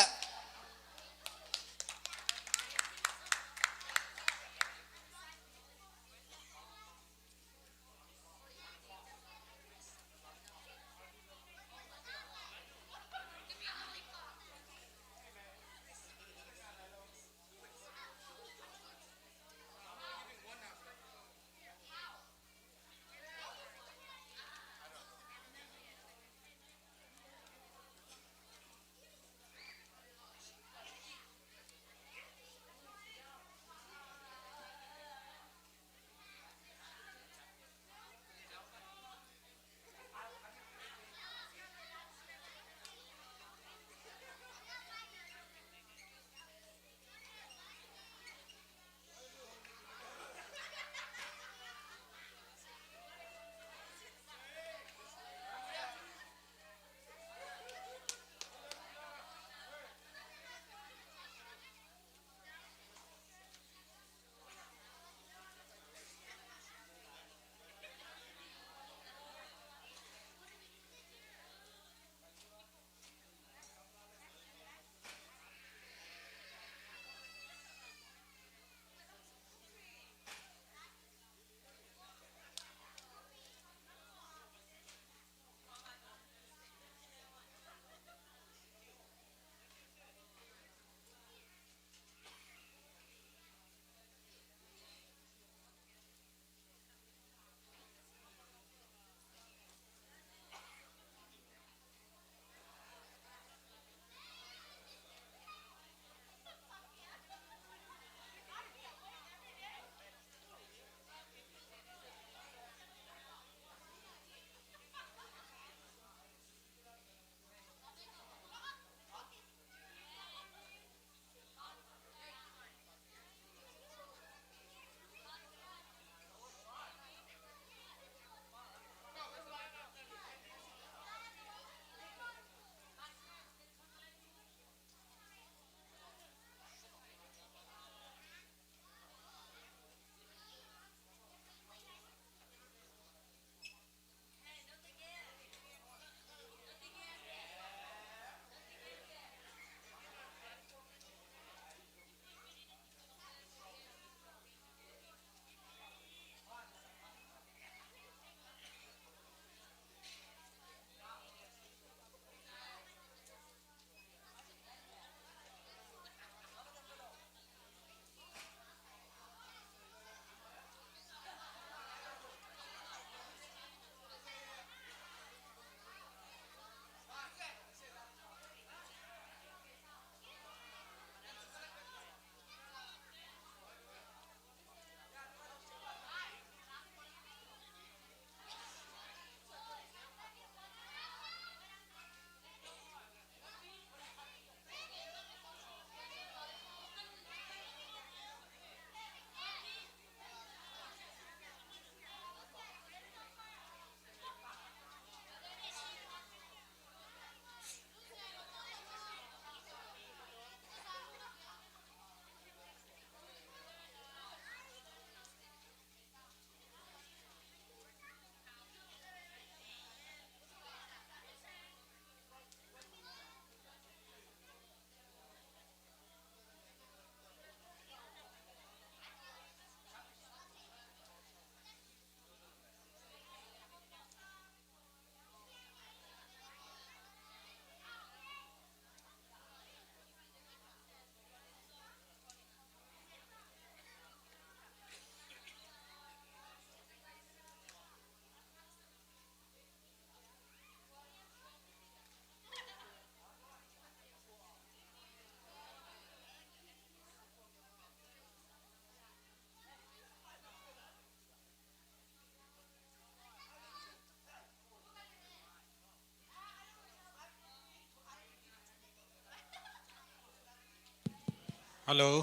Hello.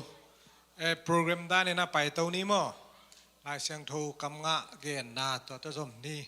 Program da na pai tau ni mo. Lai sang thu kam nga gen na to to som ni.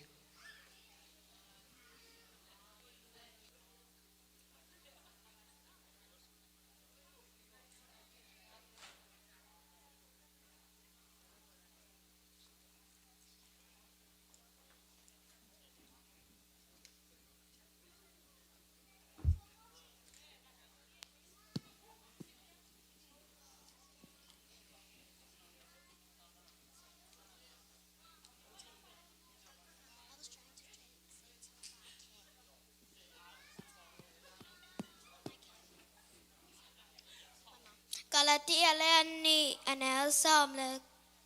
Galatia ni ana som le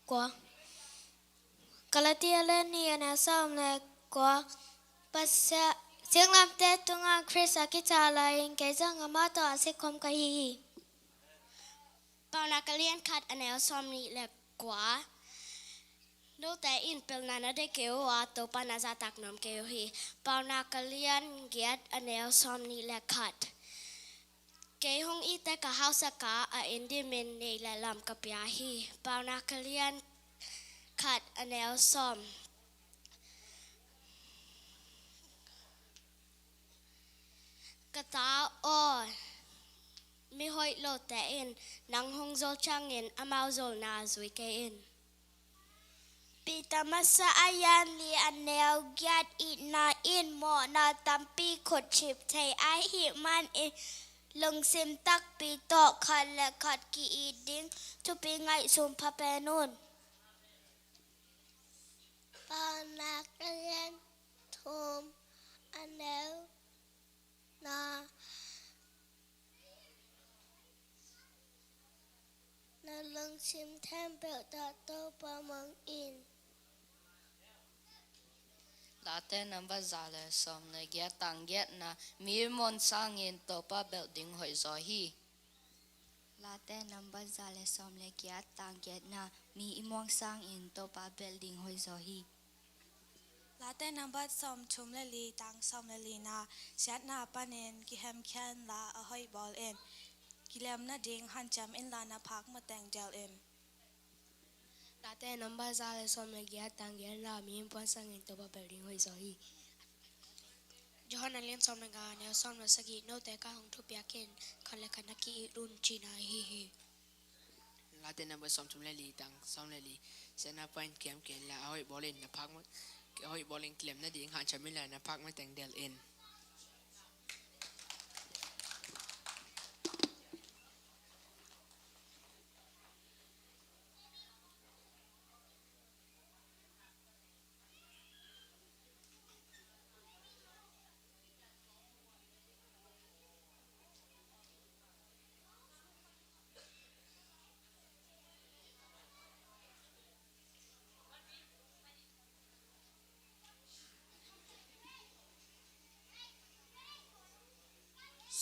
kwa Galatia ni ana som le kwa Pasa Siang lam te tunga Chris akita la in ke zang amato asikom kahi Bao na kalian kat ana som ni le kwa No te in pel nana de keo ato panasa tak nom keo hi Bao na kalian giat ana som ni le kat Kay hong ite ka hausa ka a indi min ni la lam ka piahi. Bao na kalian kat anel som. Kata o mi hoi lo te in nang hong zol changin amau zol na zui ke in. Pita masa ayan li anel giat it na in mo na tampi khot chip thai ai hi man in lung sim tak pi to khat le khat ki i ding tu pi ngai sum pha pe nun panakalian thum anel na na lung sim tham bel ta to pa mang in Late namba zale som ne gia tang get na mi mon sangin to pa building hoi zo hi. Late namba zale som le gia tang get na mi imong sang in to pa building hoi zo hi. Late namba som chum le li tang som le li na siat na panen ki hem khan la a hoi bol en ki lem na ding han cham in la na phak ma tang del en Late namba zale som le gia tang get la mi imong sang in to pa building hoi zo hi. Johan alien som le ga ne som le sagi no te ka hong thu pya ken khan le khan ki run china hi hi. Late namba som chum le li tang som le li sena pain kem ken la hoi bolin na phak ma hoi bolin klem na ding han chamin la na phak ma tang del en.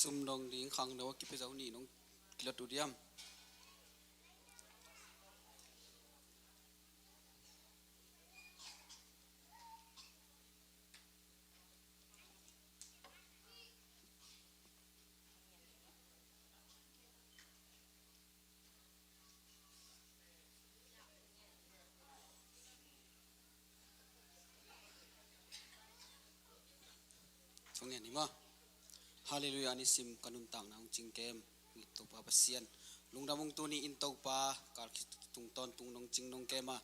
Sum dong ding khang no ki pe zau ni nong kila tu diam Song ni ma Hallelujah ni sim kanun tang nang ching kem ni to pa pasian lungdamung tu ni in to pa kar tung ton tung nong ching nong kema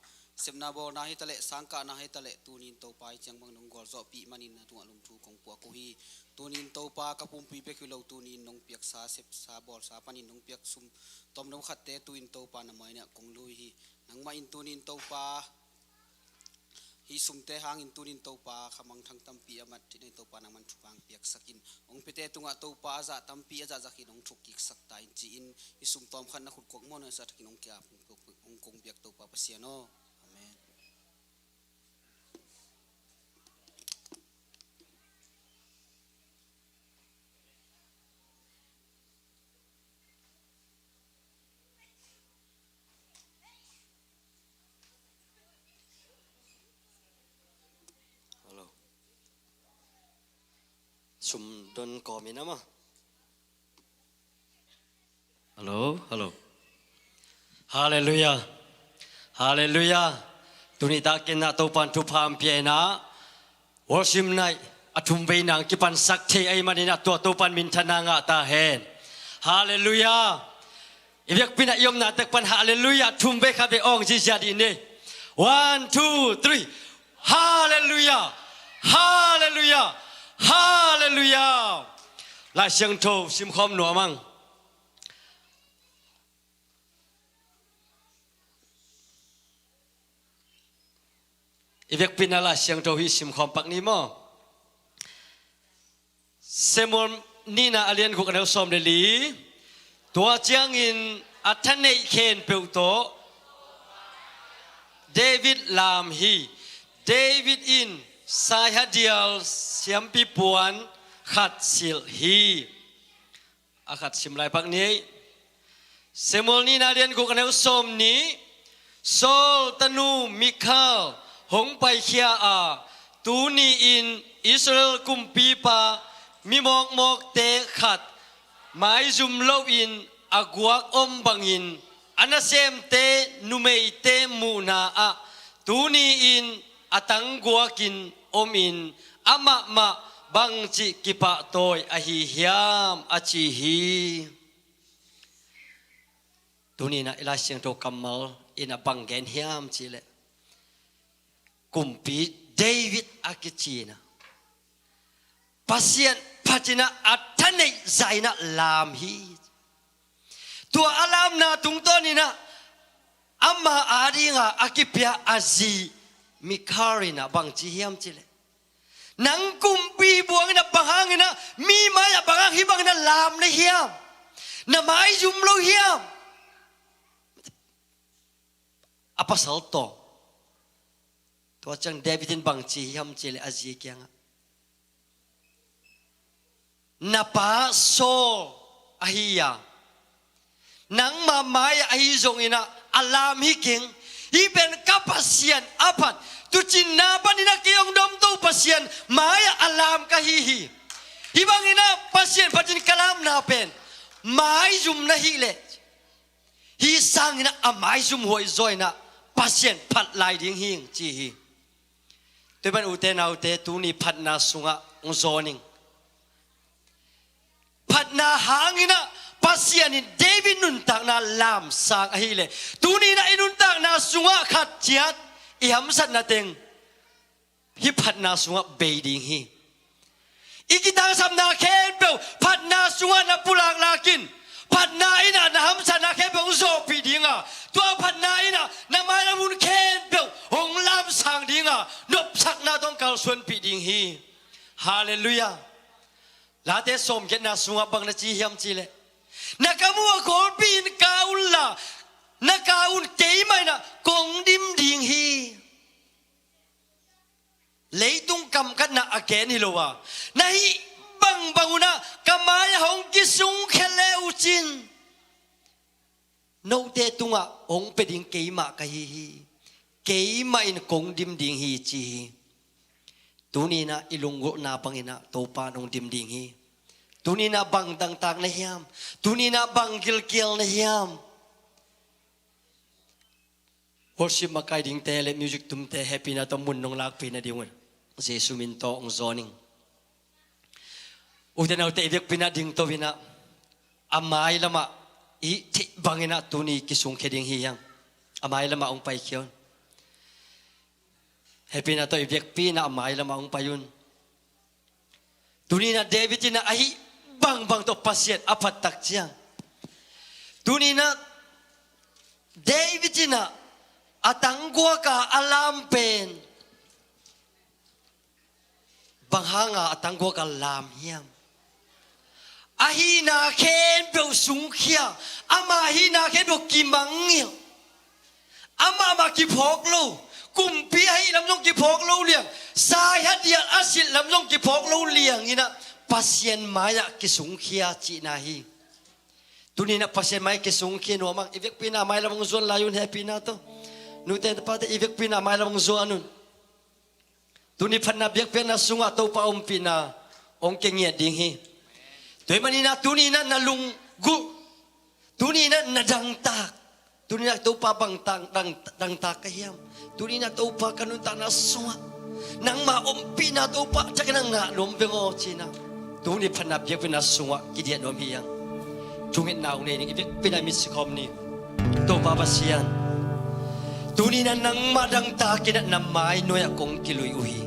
semna bo na hi tale sangka na hi tale tu ni to pa chang bang nong gol zo pi manin na tu alum thu kong pu ko hi tu ni to pa ka pum pi pe khilo tu ni nong piak sa sep sa bol sa panin nong piak sum tom nong khat te tu in to pa na mai na kong lui hi nang ma in tu ni to pa hi sumte hang in tunin to pa khamang thang tampi amat tin to pa naman thupang piak sakin ong pete tunga to pa za tampi aza zakin ong thuk kik sak ta in chi in isum tom khan na khut kok mon sa thakin ong kya ong kong piak to pa pasiano amen Sum don ko mi nama. Hello. Hallelujah. Hallelujah. Tunita kena topan tu pam piena. Worship night atum beinang kipan sakti ai manina tua topan mintana nga ta hen. Hallelujah. Ibyak pina yom na tekpan hallelujah tumbe kabe ong ji jadi ne. 1 2 3. Hallelujah. Hallelujah. Hallelujah. Lại siang thâu sim khom nua mang. Ivek pina la siang thâu hi sim khom pak ni mo. Semon nina alien ku kanel som de li. Tua chiang in อัธเนเคนเปวโตเดวิดลามฮีเดวิดอินสายฮัดเดียลเสียมปีปวนขัดสิลฮีอาขัดสิมลายพักนี้เซมอลนี้นาเดียนกูกันเอาสมนี้โซลตนูมิคาลหงไปเคียอาตูนีอินอิสราเอลกุมปีปามีมอกเตขัดไม้จุมโลอินอากวกอมบังอินอันเซมเตนุเมยเตมูนาอาตูนีอินอตังกวกินอมอินอามะมะบังจิกิปะโตยอหิฮยามอจิฮีตูนี้นะเอลาเสียงโตกัมมัลอินอบังเกนฮยามจิเลกุมปีเดวิดอากิจีนะปัสยันปัจนะอัตเนยใจนะลามฮีตัวอลามนาตุงต้นนี่นะอามาอาดีงาอากิเปียอาซีมิคารินะบังจีฮิมจิเลนังกุมปีบวงนะบังหางนะมีมาyaบังหางฮิบังนะลามนะฮิมนะไม้จุมโลฮิมapa saltoตัวจังเดวิดินบังจีฮิมจิเลอาซีเกียงนับาโซอาฮิยานังมาไม้อาฮิจงอินะอัลลามฮิกิงฮิเป็นกับปัสยันอาพัดตุจินนาปันินักยองดมตูปัสยันไม้อัลลามกะฮิฮิบังอินะปัสยันปัจจินกลามนาเป็นไม้จุมนะฮิเลฮิสังอินะอาไม้จุมหวยจอยนะปัสยันพัดลายดิ้งหิงจีฮิตัวเป็นอุเทนาอุเทตูนี่พัดนาสุงะองโซนิงพัดนาหางอินะปัสยันนี่เดวิดนุนตักนาลามสังอหิเลตูนี่นะอินุนตักนาสุงะขัดจัดอิฮัมสัตนาเต็งฮิพัดนาสุงะเบดิงฮีอีกิตังสัมนาเคนเปลพัดนาสุงะนาปุลากลากินพัดนาอินะนาฮัมสัตนาเคนเปลอุโซปีดิงะตัวพัดนาอินะนาไม้ละมุนเคนเปลหงลามสังดิงะนบสักนาต้องการส่วนปีดิงฮีฮาเลลูยาลาเตสมเกนาสุงะบังนาจีฮิมจีเลนักมัวโคปีนกาอุลลานักาอุนเกยไม่นะกงดิมดิงฮีเลยตุงกำกันนะอาเกนฮิโลวานะฮิบังบังอุนะกามายหงกิสุงเคเลอุจินโนเตตุงะหงเป็ดิงเกยมากะฮีเกยไม่นะกงดิมดิงฮีจีตุนีนะอิลุงโกนาบังอินะโตปานงดิมดิงฮีตุนีนะบังต่างๆนะฮิมตุนีนะบังกิลกิลนะฮิมworship makai ding tele music tum te happy na to mun nong lak pi na dingun jesu min to ong zoning uden autte ibek pina ding to wina amai lama i ti bangina tuni kisung kheding hiyang amai lama ong pai kyon happy na to ibek pina amai lama ong payun tuni na david na ahi bang bang to pasien apat tak chiang tuni na david na atang gua ka alam pen banghanga atang gua ka lam hiam ahina ken be sung khia ama hina ken be kimangil ama ma ki phok lo kumpi hai lam jong ki phok lo liang sai hat dia asil lam jong ki phok lo liang ina pasien maya ki sung khia chi na hi tuni na pasien mai ki sung khia no mak ivek pina mai lam zon layun happy na to nute tapate ivek pina mai lam zo anun tuni phanna biak pena sunga to pa om pina ong kengye ding hi toy manina tuni na nalung gu tuni na nadang tak tuni na to pa bang dang tak kahiam tuni na to pa kanun ta na sunga nang ma om pina to pa chakana nga lom bengo china tuni phanna biak pena sunga kidia nom hiyang tungin naung ne ning ivek pina miskom ni to pa basian tuni na nang madang takin at namay noy akong kiluy uhi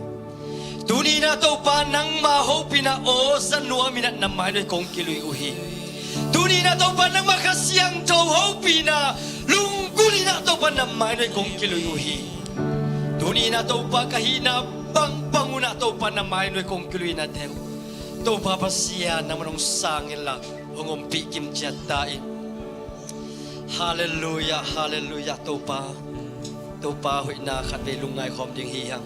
tuni na to pa nang mahopi na o sa nuamin at namay noy kong kiluy uhi tuni na to pa nang makasiyang to hopi na lungkuli na to pa namay noy kong kiluy uhi tuni na to pa kahina bang panguna to pa namay noy kong kiluy na tew to pa pasiya na manong sangin lang hungumpi kim tiyatain ฮาเลลูยาฮาเลลูยาตัวปาหุยนาขัดไปลุงไงคอมดิงฮียัง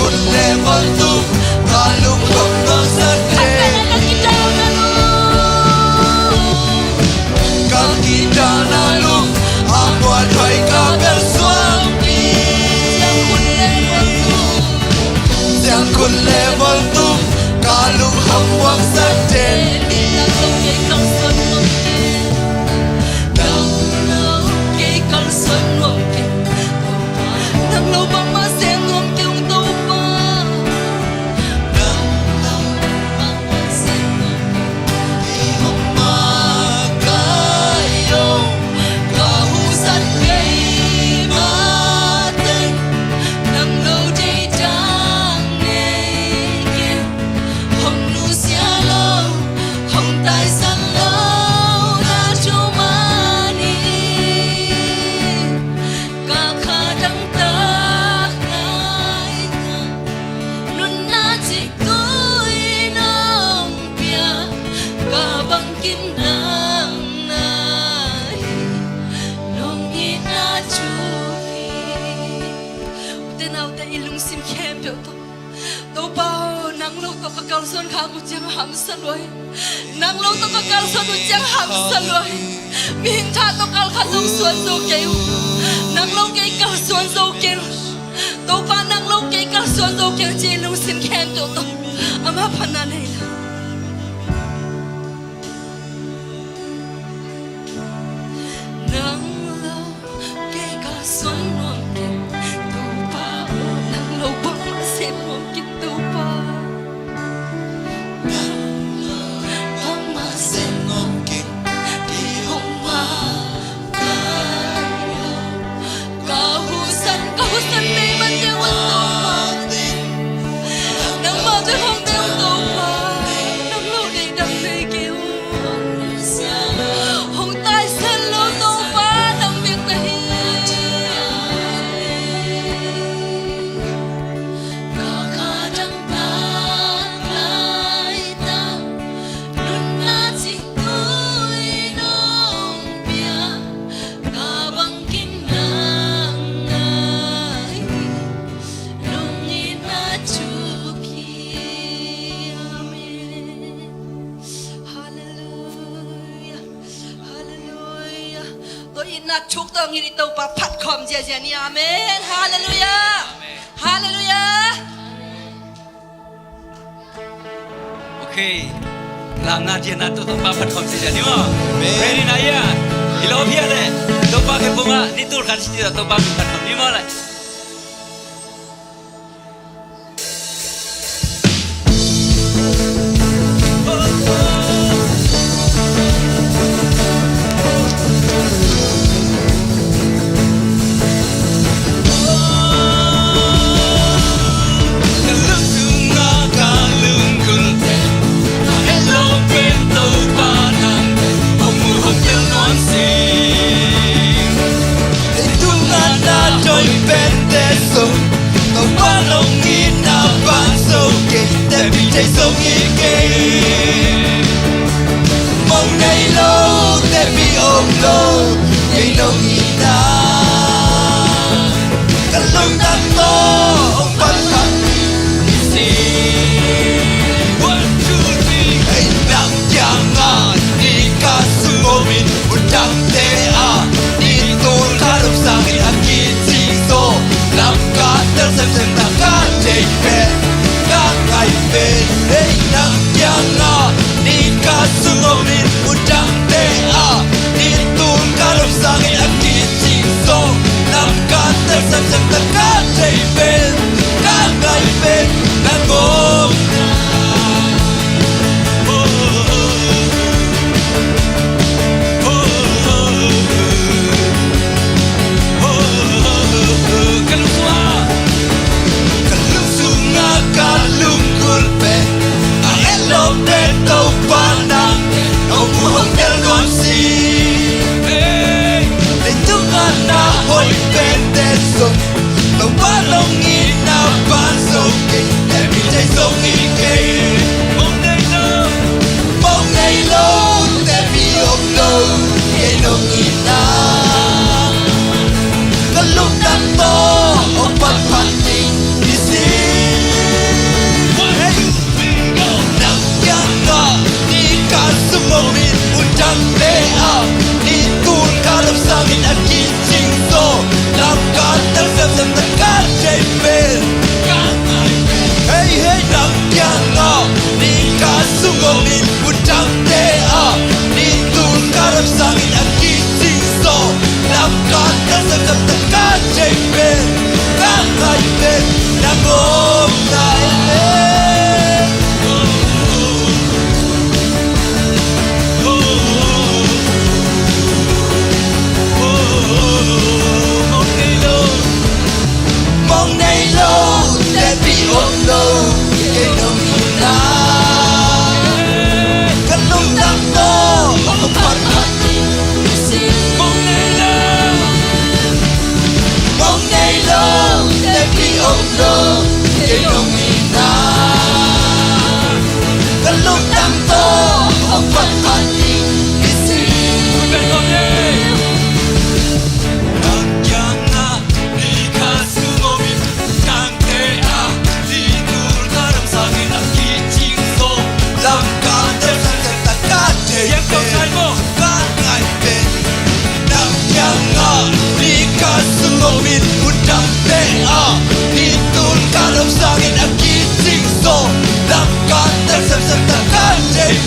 kun level tu kalung hong no sate kita na lu aku adoi ka bersuami yang kun level tu kalung hong wang sate nang lo to kakal son u chang ham san loi min tha to kal kha zo suan zo ke nang lo ke kal suan zo ke to pa nang lo ke kal suan zo ke chi lu sin khem to to ama phana nei nang lo ke kal suan no ke to pa nang lo pa se mo ki to pa chúc tao nghĩ tao pa phát khom chia chia ni amen hallelujah hallelujah Okay, làm na dia na tu tu pa phát khom chia ni mo. Ready na ya? Ilo bia le. Tu pa ke bunga ni tu kan siti tu pa phát khom ni mo le.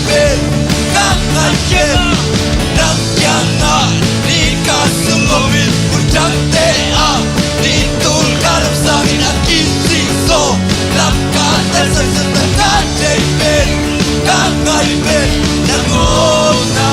ben kangai ken nang yana ni kasungobin ucap te a ni tul kalam sangin akin so lam kata sesetan ben kangai ben nangona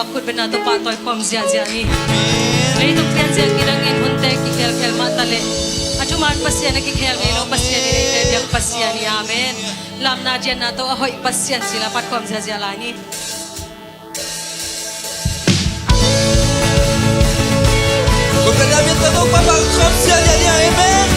bakut bena to pa toy pom zia zia ni lei tung tian zia kirang in hunte ki kel kel ma tale achuman pasien ki khel ngai lo pasien ni te biak pasien ni amen lam na jen na to hoi pasien sila pat pom zia zia la ni Con cái nào biết tao đâu qua bằng không xia nhẹ nhẹ amen.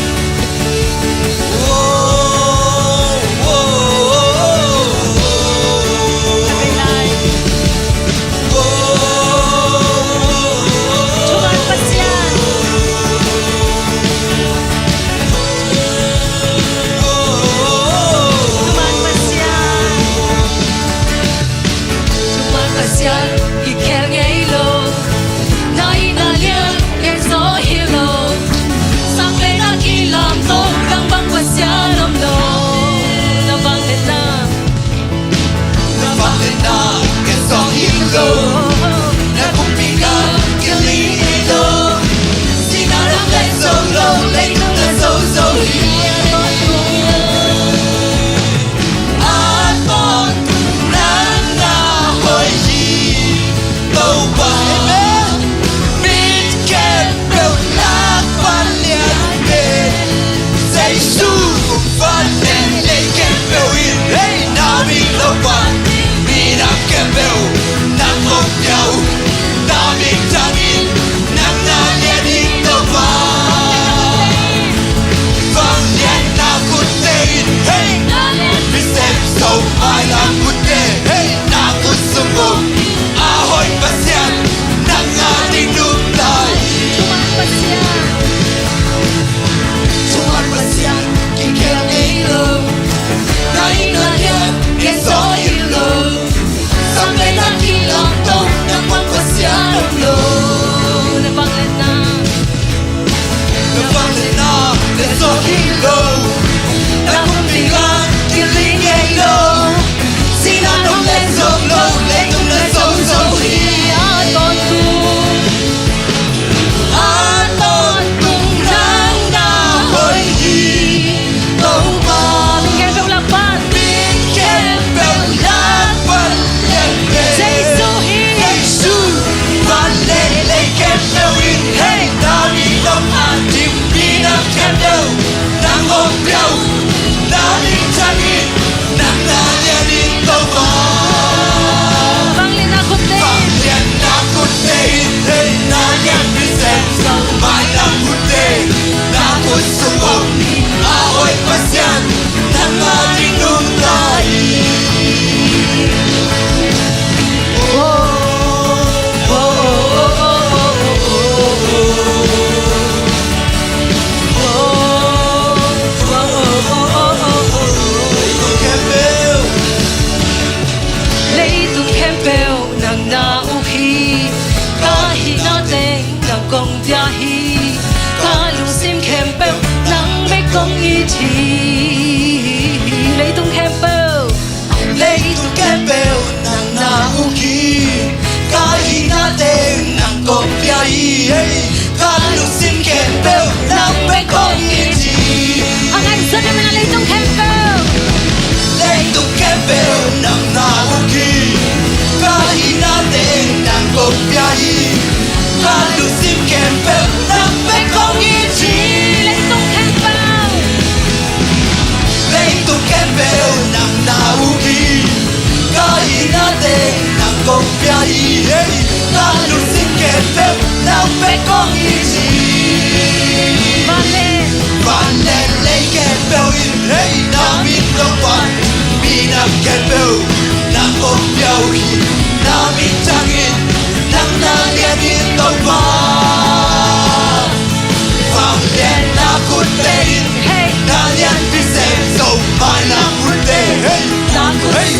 Hey,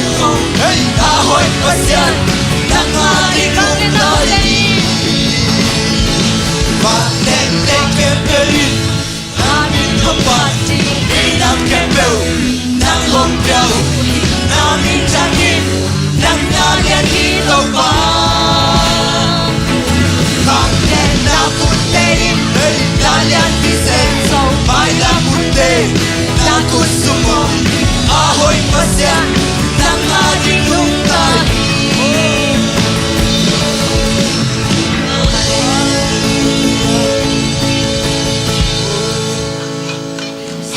hey, ahoy pasian, nang ating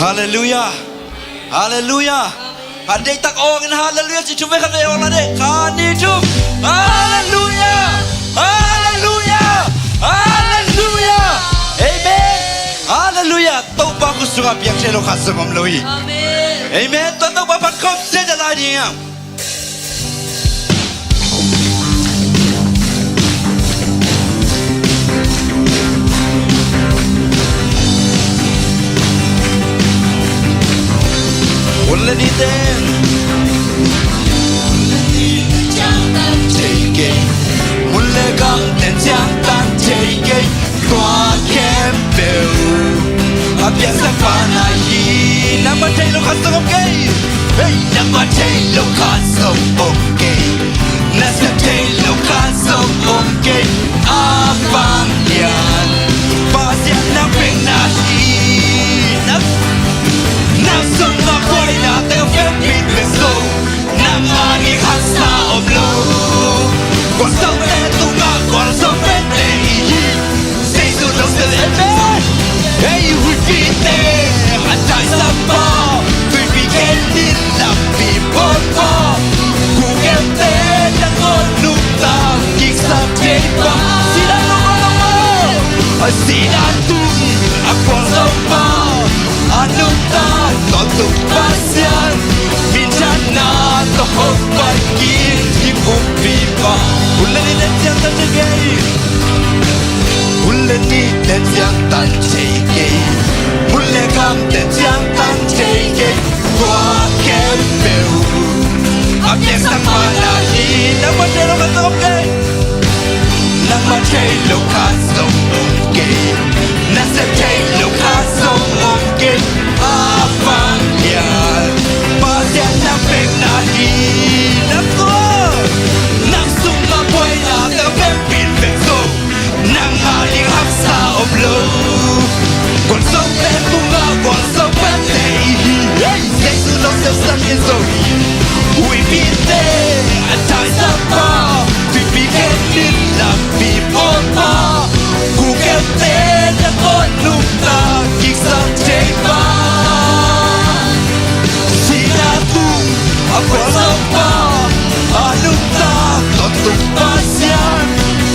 Hallelujah. Hallelujah. Hadai tak orang hallelujah si cuma kan orang ada. Kan itu. Hallelujah. Hallelujah. Hallelujah. Amen. Hallelujah. Tau bagus suka biang celo khas ngom lui. Amen. Amen. Tau bapak kau saja lah dia. Ulle ni den Giang tan chege Ulle gang den giang tan chege Tua kem beu Abia sa pana hi Nama chay lo khas ngom gay Hey nama chay lo khas ngom gay Nasa chay lo khas ngom gay Abang yan Pasya na peng na hi Nang summa boy na tega fepit beso Nang ani hasa oblo Kwa sa petu nga kwa sa pete ihi Say so no se lebe Hey repeat Hatai sa pa Tui bigen din la people pa Kugel te na ngon nukta Kik sa tepa Sila nungo Sila tung Akwa sa pa Anukta Totuk pasyan Minsan na Tohok pagkin Hikupi pa Ulan ni den siyang tanjigay Ulan ni den siyang tanjigay Ulan kam den siyang tanjigay Kwa kempeu Abiyang sa malahin Nang matelo ka tokay Nang matelo ka tokay Nasa telo ka tokay Abang yan Pasya na pegnahin Ako Nang sumaboy na Kapepin pekso Nang aling hapsa oblo Kung sa peto nga Kung sa pete Hey, say sulong sa sakin sorry Uy pite At tayo sa pa Pipigin nila people pa Google te Na konukta Kik sa chepa Sinatung Ako sa pa Anukta Totuk pasyan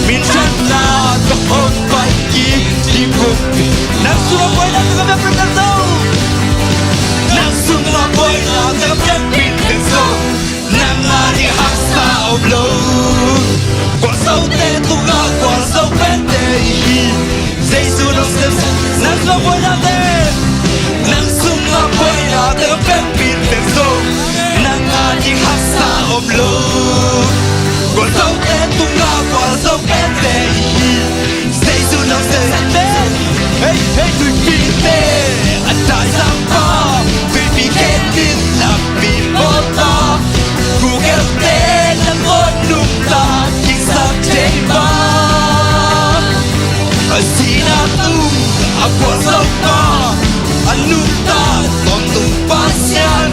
Minsan na Tohon pagi Di bukti Nang sumaboy na Tagapin ng tao Nang sumaboy na Tagapin ng tao Nang ari hasa oblo Kwa sa uteto nga Kwa sa pete Say sunong steps Nang sumaboy natin Nang sumaboy na Tagapin ng tao Nang ari hasa oblo Kwa sa uteto nga Kwa sa pete Say sunong steps Hey, hey, tu'y pite At tayo sa pa Tu'y bigyan na people pa Google te na konukta Kik sa chepa Sinatung Ako sa pa Anukta Tontong pasyan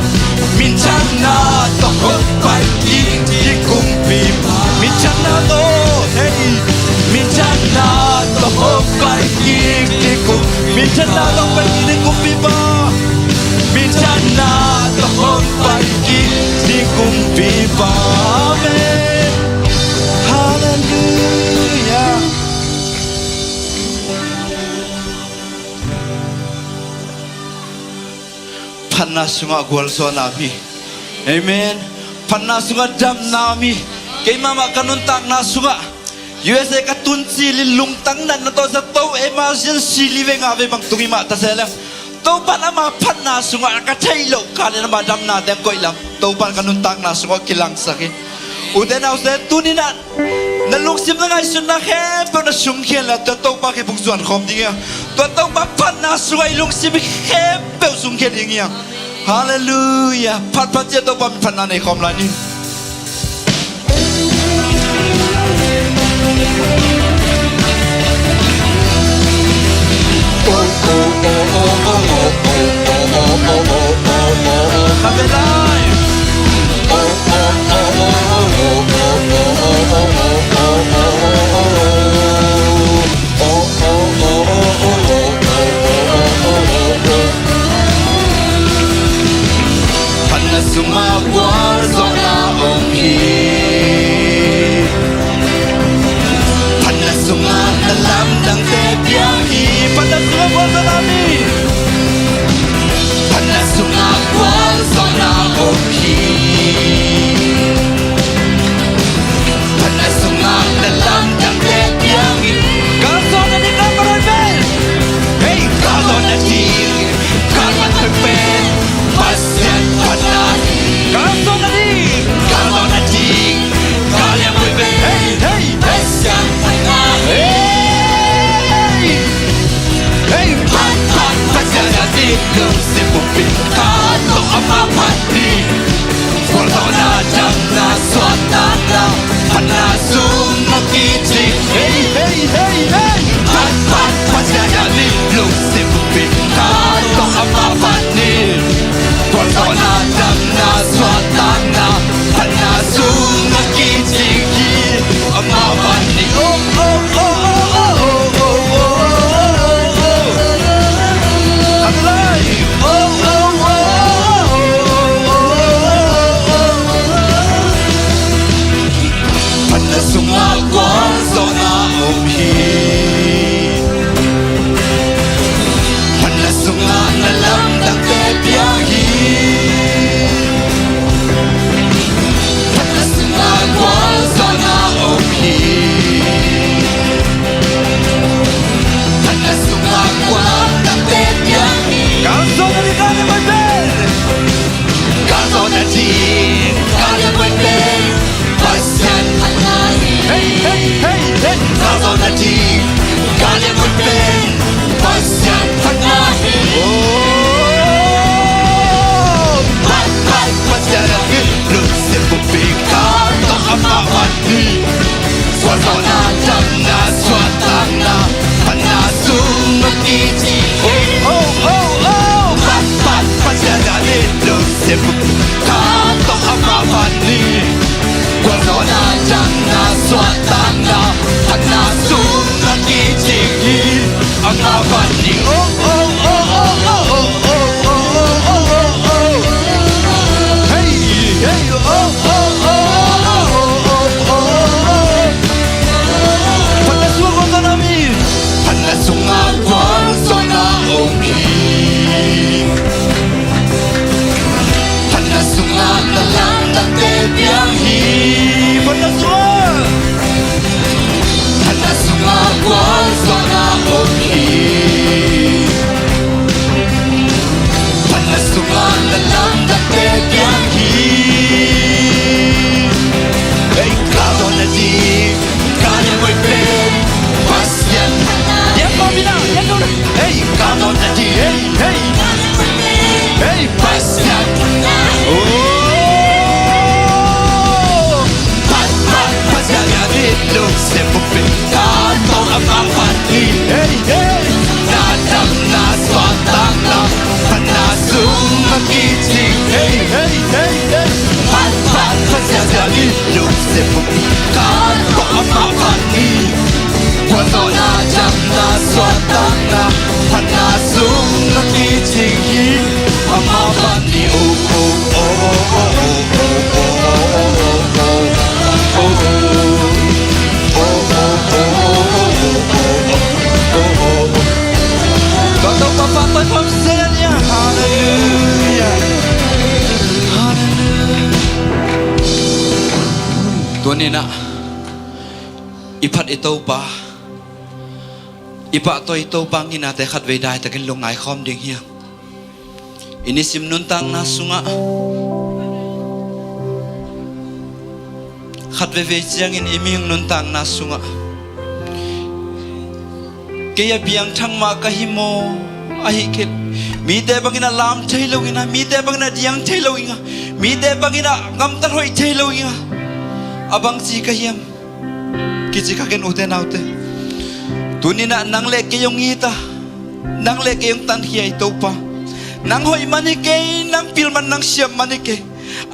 Minsan na Tohot pagking Di kumpi Minsan na to Hey Minsan na Tohot pagking Di kumpi Minsan na Tohot pagking Di kumpi pa Minsan na Tohot pagking Di kumpi pa Amen Hallelujah Panas sunga gwal so nabi Amen Panas sunga dam nami Kay mama kanuntak na sunga USA katunsi lilung tang nan na to sa to emergency living ave bang tungi ma ta selang to pan ama panas sunga kataylo kali na madam na dem ko ilam to pan kanuntak na sunga kilang saki uden aus de tuninan naluksim na ngay sun na khem to na sungkhen la to pa ke bung suan khom dinga to pa panas sunga ilung sim khem pe sungkhen dinga Hallelujah. Pat pat je to pa panan e khom la ni Come alive. lung si bu pi ka to ama pat ni kwa to na jam na swat na na pana sum na ki chi hey hey hey hey pat pat pat ya ni lung si bu pi ka to ama pat ni kwa to na jam na swat na na pana sum na ki chi ama pat ni oh oh oh sunga kwal zona om hi Hana sunga na lam dak te pia hi Hana sunga kwal zona om hi Hana sunga kwal dak te pia hi Kal zona di kale mai ben Kal zona di kale mai ben Pasyan Hey, hey, hey, hey, Kazo na di, kale mo ben, pasyan panahi. Oh, pat pat pasyan na lung si bubika to amawati. Swazo na jam na swatang na panasum makiti. Oh, oh, oh, oh, pat pat pasyan na lung si bubika to amawati. Swazo na jam na swatang na panasum makiti. Ang awan ni oh oh oh oh oh oh oh oh oh oh. Hey hey oh oh oh oh oh oh. Panasung ko na mi. Panasung awan sona omi. Panasung na lang na te biyahi. Panasung. Panasung awan sona omi. Panasung na lang na te biyahi. Hey, kado na di, kaya mo'y pen, pasyan. Yan mo, Mina, yan mo na. Hey, kado na di, hey, hey. Hey, pasyan. Oh, pat, pat, pasyan yan ito, sepupi, kato ang mapati. Hey, hey, nadam na swatang na, panasum magiting. Hey, hey, hey, hey. Pat, pat, pasyan yan ito, sepupi, kato ang mapati. Wato na jam na swatang na, panasum magiting. Ang mapati, oh, oh, oh, oh, oh, oh, oh, oh, oh, oh, oh. Kau papai pamselnya, haleluya, haleluya. Tuhan ina, ipat itu pa, ipat to itu bangin ate khat vedai takin lungai khom ding hiang. Ini sim nuntang na sunga, khat ve chiang in iming nuntang na sunga. Kaya biang thang ma kahimo ahi ket mi de bangina lam thailowina mi de bangina diang thailowinga mi de bangina ngam tar hoi thailowinga abang chi kahiam kichi kaken uten autte tunina nang le ke yong ita nang le ke yong tan hiai topa nang hoi mani ke nang pilman nang siam mani ke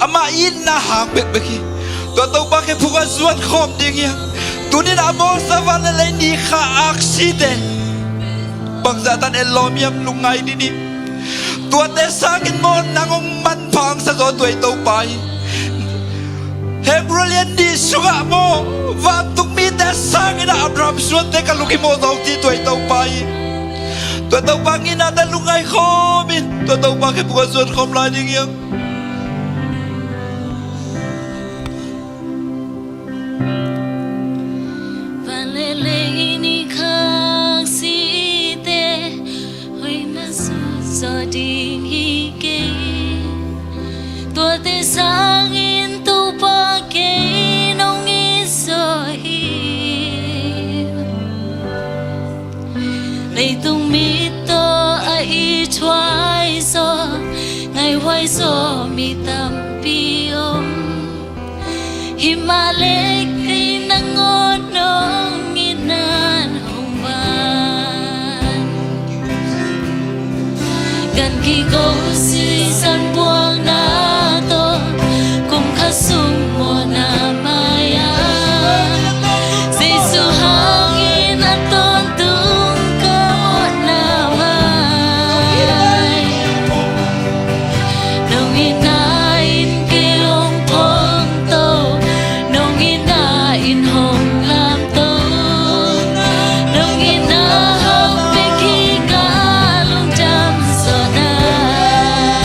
ama in na hang bek beki to topa ke phuga zuan khom ding ya tunina abo savan le ni kha akside Bangzatan elomiam lungai dini tua te sangin mo nangong manpang sa zo tuay topay Hebrolian di suga mo vantuk mi te sangin na Abraham suat te kaluki mo daw ti tuay topay tua topangin na lungai komin tua topake bukan suat kom lading yang Sangin tu pakai nong isohi Lei tung mito ai chuai hoài gió mi tầm bi ôm hi ma lê cây nắng ngon nong nghi nan hồng vàng gần khi có suy san buông na to cùng khát sung mùa na maya Giêsu hangin at ton tung ka na vai nong inain keong phong to nong inain hong lam to nong inahang peki ka lung jam so nai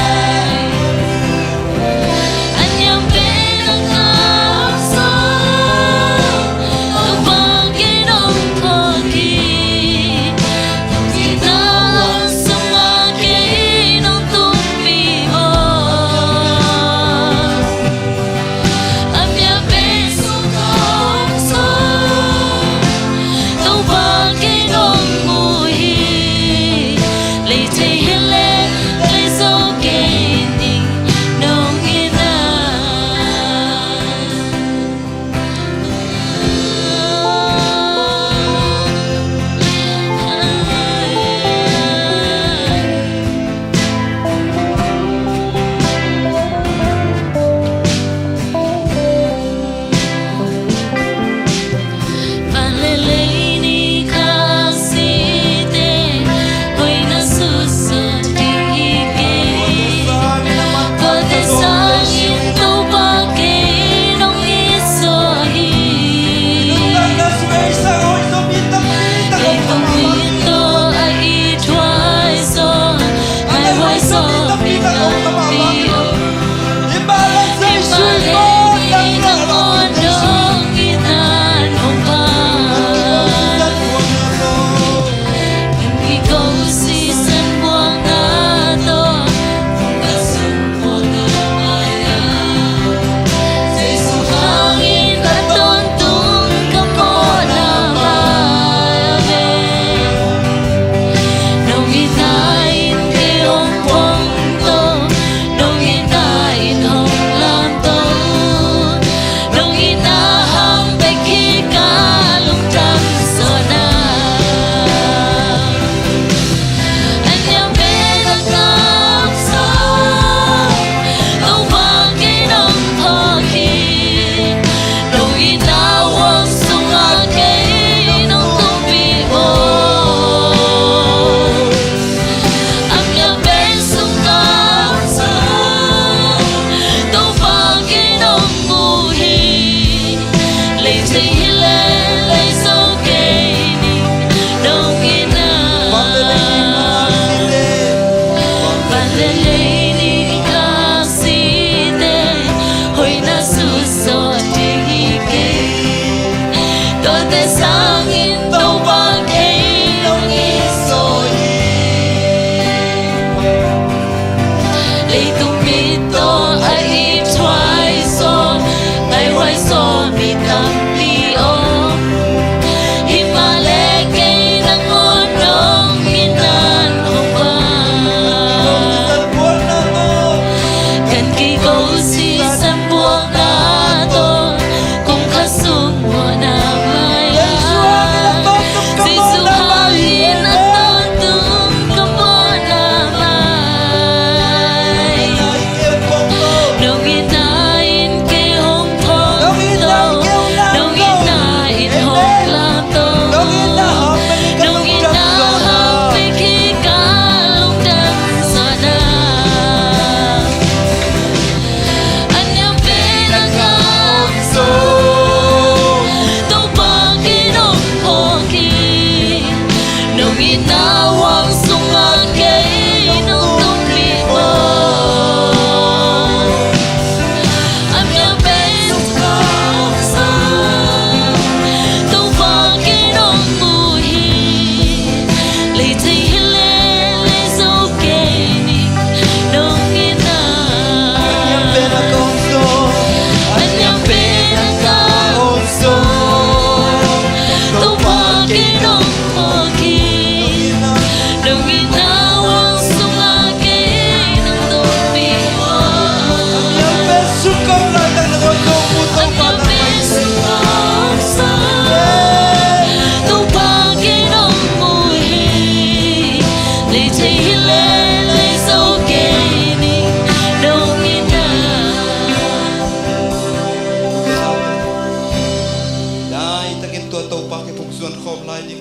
khom lại đi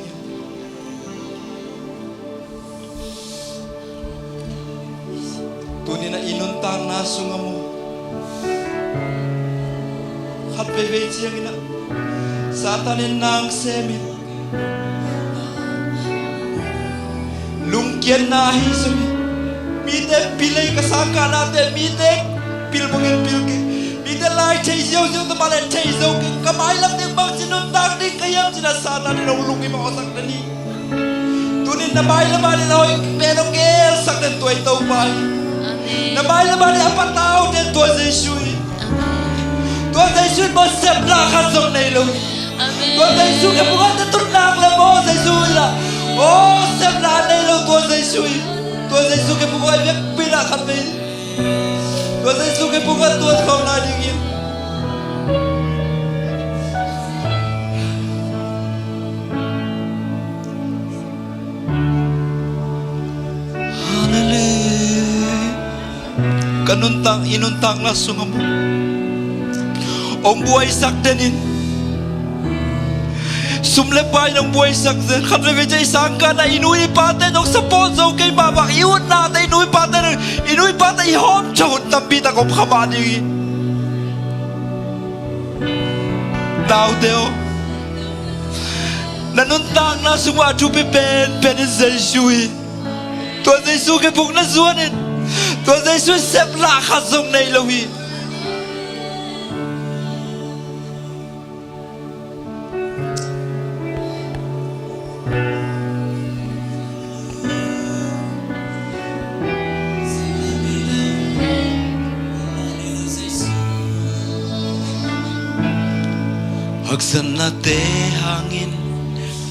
tu ni na inun tang na sungamu khát về chiang ina Satan nang semin lung kian na hi sumi mi te pilai ka saka na te mi te pil mungin pil ke mi te lai chei zeu zeu ta male chei zeu ke kamai lam te bang sinun tak di kayam sina Satan lo lung i ma sak ni tunin na bai la bali loi pe lo ke sak den toi tau bai na bai la bali apa tau den toi Jesui toi Jesui bo sep la kha song nei lo toi Jesui ke bukan te tur nang le bo Jesui la oh sep la nei lo toi Jesui ke bukan việc pila khat ve toi Jesui ke bukan toi khom na di gi kanuntang inuntang la sungam ông buai sak denin sumle pai nong buai sak den khat ve jai sang ka na inui pa te nong support zo ke ba ba iun na te inui pa te i hom chon tam bi ta kom khama di now deo nanuntang na sungwa tu pe pen Jesui to Jesui ke buk na zuanin tôi Giêsu xếp là khát dùng này lâu hi hắc dân na te hangin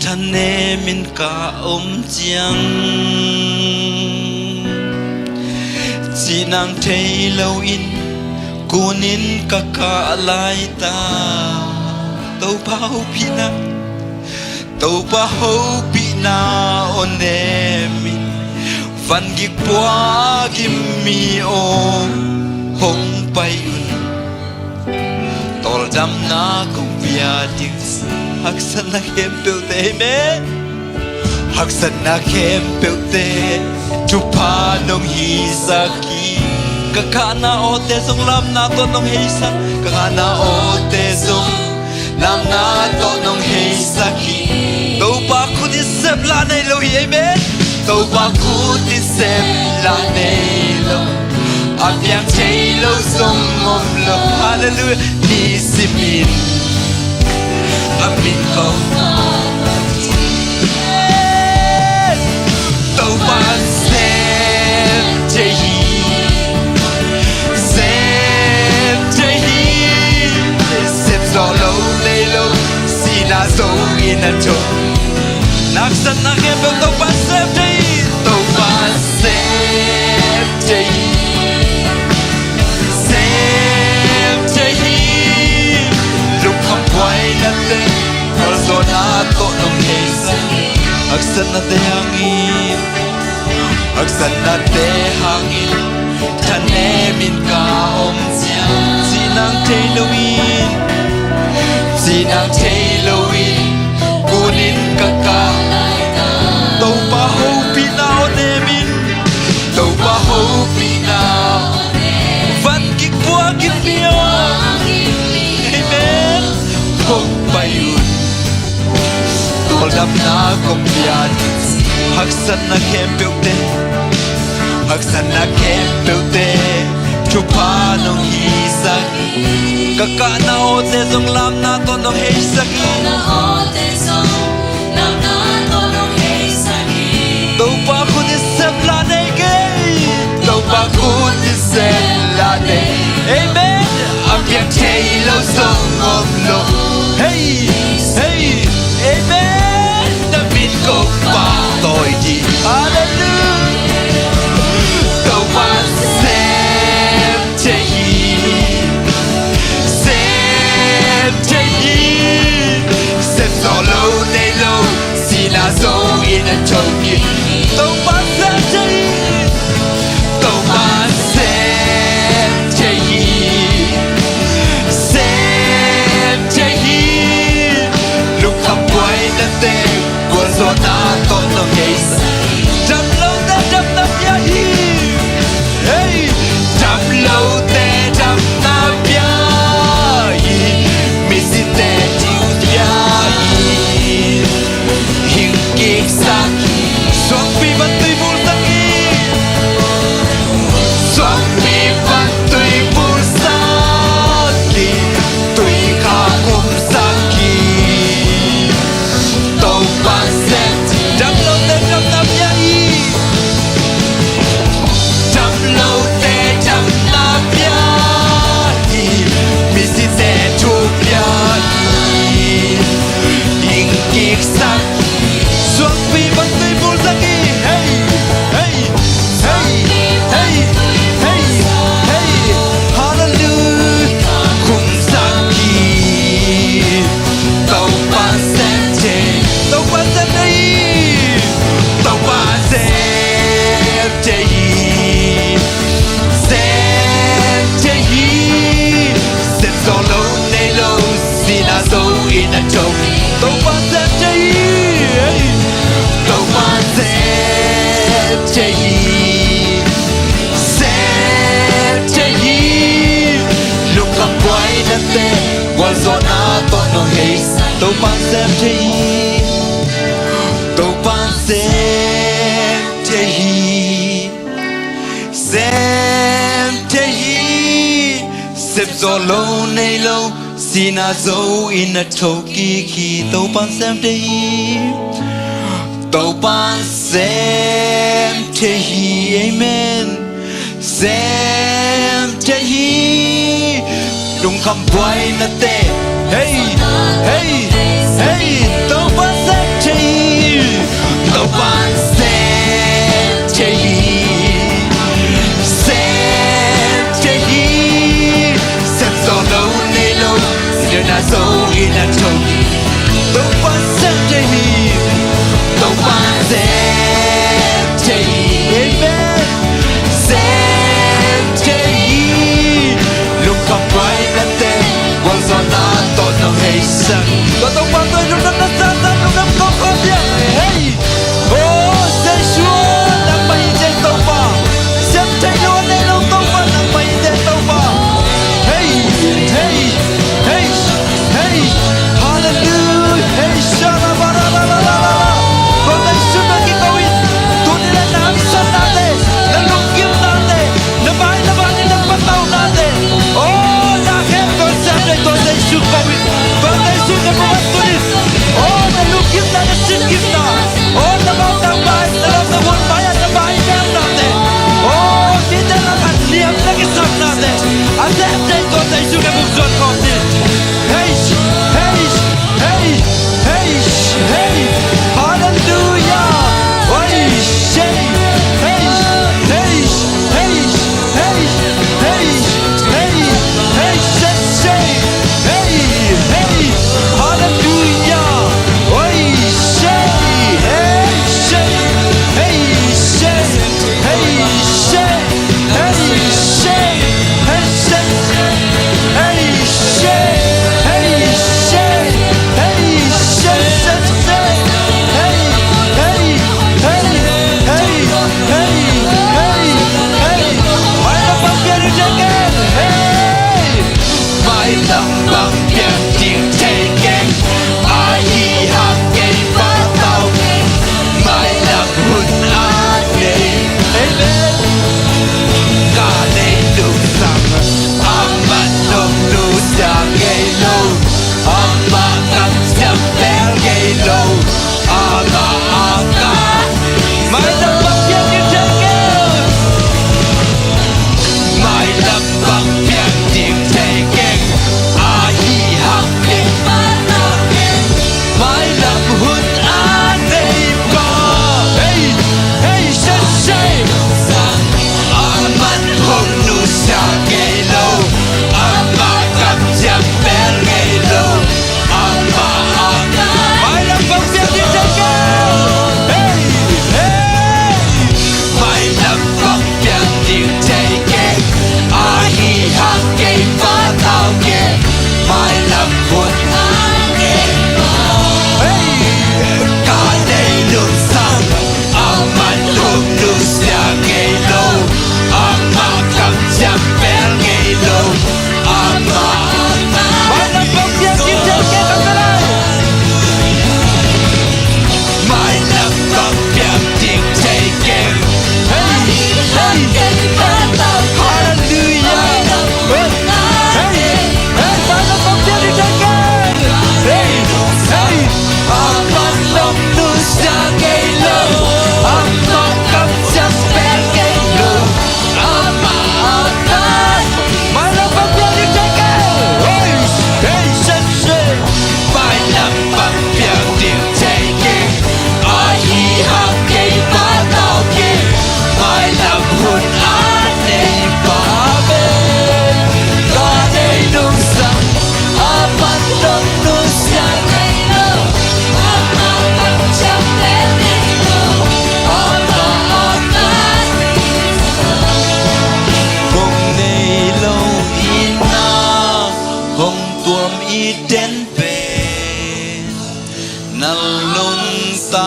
than ne min ka chiang chỉ nàng thấy lâu in cô nín cả cả lại ta tàu bao bị na on em văn ghi qua kim mi o hong bay un tol jam na công via tiếng hắc san na kem bêu te me hắc san na kem bêu te chupa nong hi saki kakana o te song lam na to nong hi sa kakana o te song lam na to nong hi saki to ba khu di sep la nei lo hi amen to ba khu di sep la nei lo apiang chei lo song om lo hallelujah ni simin amin ko to ba dấu in a chốn nạc sân nạc em bèo tàu ba xếp đi tàu ba xếp đi lúc không quay nát tên ở gió na tội nông hề sang hạc sân na te hangin hạc sân na te hangin thân em in ca om chỉ nàng thấy lâu in chỉ nàng thấy lâu in kunin kaka tàu ba hô pinao nemin tàu ba hô pinao văn kik bua kik pio amen không bayun tol dam na kom pian hak san na kem peute hak san na kem peute chupa nong hi sak kaka na o te zong lam na to nong hei saki tàu ba khu di sep la nei ke tàu ba khu di sep la nei amen am yang chei lo song om lo hey hey amen da min ko pa toi di hallelujah tàu ba sep chei sep chei sep so lo gió na to no hei chăm lâu te chăm năm ya hi hey chăm lâu te chăm năm ya hi mi si te chiu ya hi hình kik sak suang pi ban tui bul sang hi suang pi ban tui bul sang hi tui kha kum sang hi tàu ban Sept chăm lâu te chăm năm ya hi chăm lâu te chăm năm ya hi mi si te chu ya hi hình kik sak suang pi ban tui bul sang hi hey hey hey hey hey hey hallelujah kum sang hi tàu ban Sept tàu ban Sept đây tàu ban Sept đây Sept đây Sept gió lâu nay lâu xin à dấu in à trông tàu ban Sept đây tàu ban Sept đây Sept đây lúc cầm quay đất tê qua gió na to no hei tàu ban Sept đây tàu ban Sept đây Sept đây Sept gió lâu nay lâu xin à dấu in à trâu kỳ khi tàu ban Sept đây tàu ban Sept đây amen Sept đây đúng không quay na te hey hey hey tàu ban Sept đây tàu ban Sept đây Sept đây Sept gió lâu nay lâu xin à dấu in à trâu tàu ban Sept đây tàu ban Sept đây amen Sept đây lúc không quay lên tên quăng gió na to no hei sang tàu ban tôi lúc đó nó xa xa lúc đó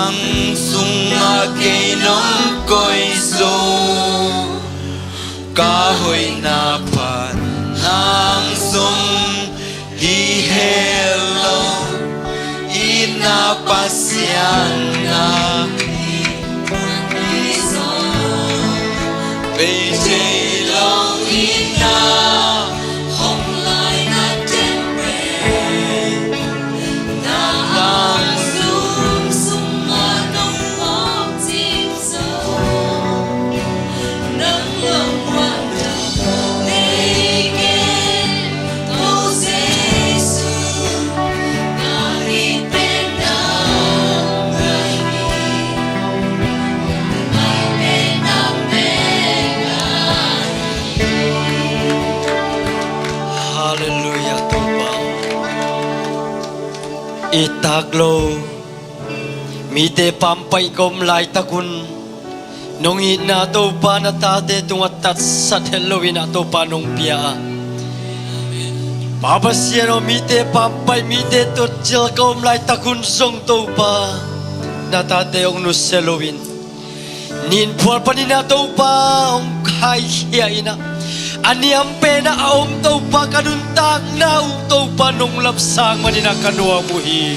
nang sunga kay nong ko'y so kahoy na pa nang sung hihelo inapasyan na bây giờ lòng ina hồng lại na trên bề na lang zoom sung mà nông ngọc chim sâu nâng lòng quan trọng để nghe câu Giêsu na đi bên nam người mai bên nam Hallelujah Tupa Itaglo Mite pampay kom lai takun Nung ina Tupa na tate tungatat sa Halloween na Tupa nung pia Babasyan o mite pampay mite tutsil kom lai takun song Tupa na tate ong nus Halloween Nin pual pa nina Tupa ong kai hiya ina Ani ang pena aom tau pa kanuntag na tau pa nung lapsang manina kanua muhi.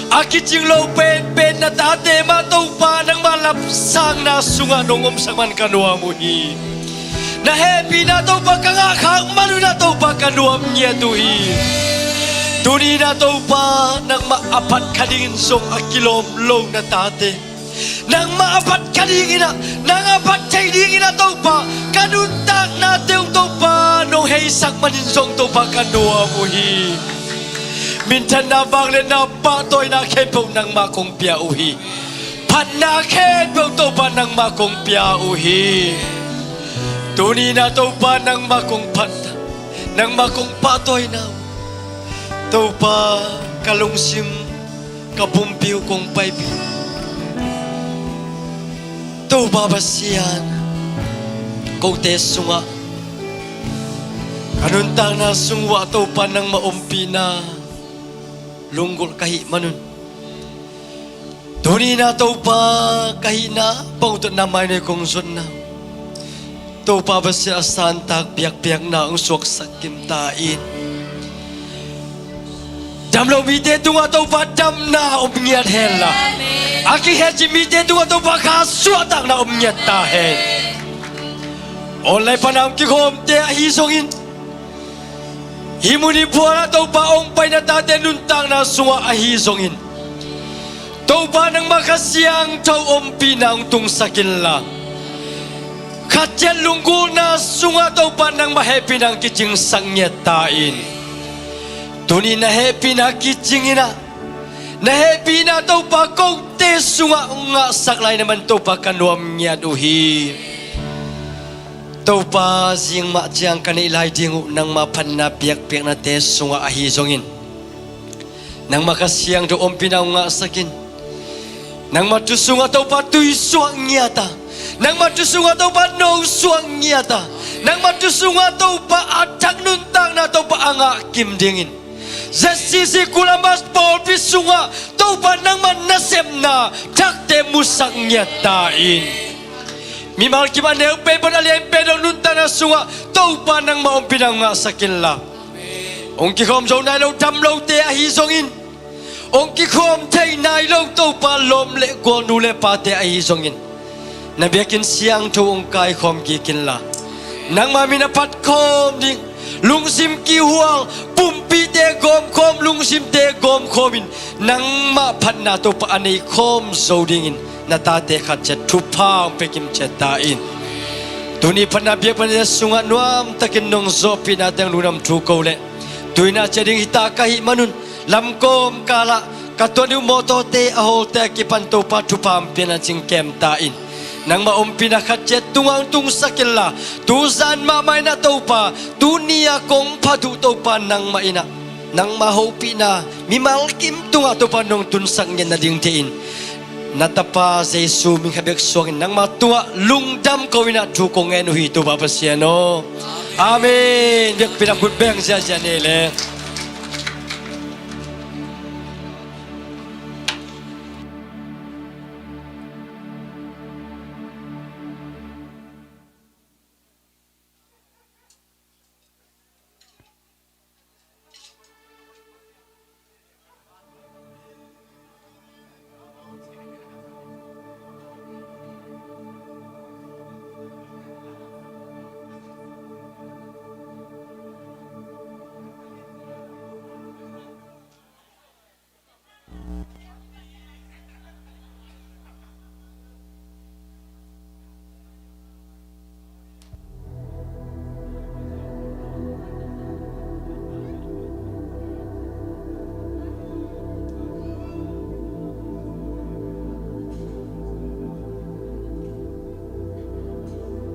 Akit yung low pen na tate matau pa ng malapsang na sunga nung umsang man kanua muhi. Na happy na tau pa kangakang manu na tau pa kanuam niya tuhi. Tuni na tau pa ng maapat kadingin song akilom low na tate. Nang maapat kadingin na, nang apat kadingin na tau pa, kanuntag na teong tau pa, nung heisak maninsong tau pa kanua muhi. Minsan na banglen na patoy na kepong ng makong piauhi. Pan na kepong tau pa ng makong piauhi. Tuni na tau pa ng makong pat, ng makong patoy na. Tau pa kalungsim, kapumpiw kong paipi. Tau babasiyan kung tesunga kanuntang na sungwa tau pa ng maumpi na lunggol kahi manun tuni na tau pa kahi na pautot na may na kong sun na tau pa basya santag piyak-piyak na ang suwak sakim tain damlaw mite tunga tau pa dam na umngiyat hela Aki haji mite tunga tau pa kasuatang na umnyat tahen. Olay panam kikom te ahisongin. Himuni puara tau pa ongpay na tate nuntang na sunga ahisongin. Tau pa nang makasiyang tau ompi na ang tung sakin la. Katyan lungkul na sunga tau pa nang mahappy ng kiching sangyat tain. Tuni na happy na kiching ina. Na happy na tau pa kong te sunga nga saklay naman tau pa kanuam niya duhi. Tau pa siyang matyang kanilay dingo nang mapan na piyak-piyak na te sunga ahizongin. Nang makasiyang doon pinaw nga sakin. Nang matusunga tau pa tuy suang niya ta. Nang matusunga tau pa no suang niya ta. Nang matusunga tau pa atang nuntang na tau pa anga kim dingin. zcccolumbus Paul pisunga tau pa nang manasem na takte musang nyatain. Mimal kiman neo pepon alien pedong nunta na sunga tau pa nang maumpinang nga sakin la. Ong kikom zo na lo damlo te ahizongin. Ong kikom te na lo tau pa lom le go nule pa te ahizongin. Nabiyakin siyang tuong kay kom kikin la. Nang maminapat kom ding lungsim kihuang pumpi te gom kom lungsim te gom komin nang mapat na to pa anay kom zodingin na tate katset tupang pekim cetain tuni panabia panaya sungat nuam takin nong zopi na teng lunam tukaw le tui na ceding hita kahi manun lam kom kala katoni moto te ahol te kipanto pa tupang pinacing kem tain nang maumpi na katset tungang tung sakila tuzan mamay na tau pa dunia kong padu tau pa nang maina nang mahopi na mimalkim tunga tau pa nung tunsang niya na dingtiin natapa Jesu ming habek suangin nang matua lungdam kawina tukong enuhi tu bapasyano amin biak pinakut beng siya nile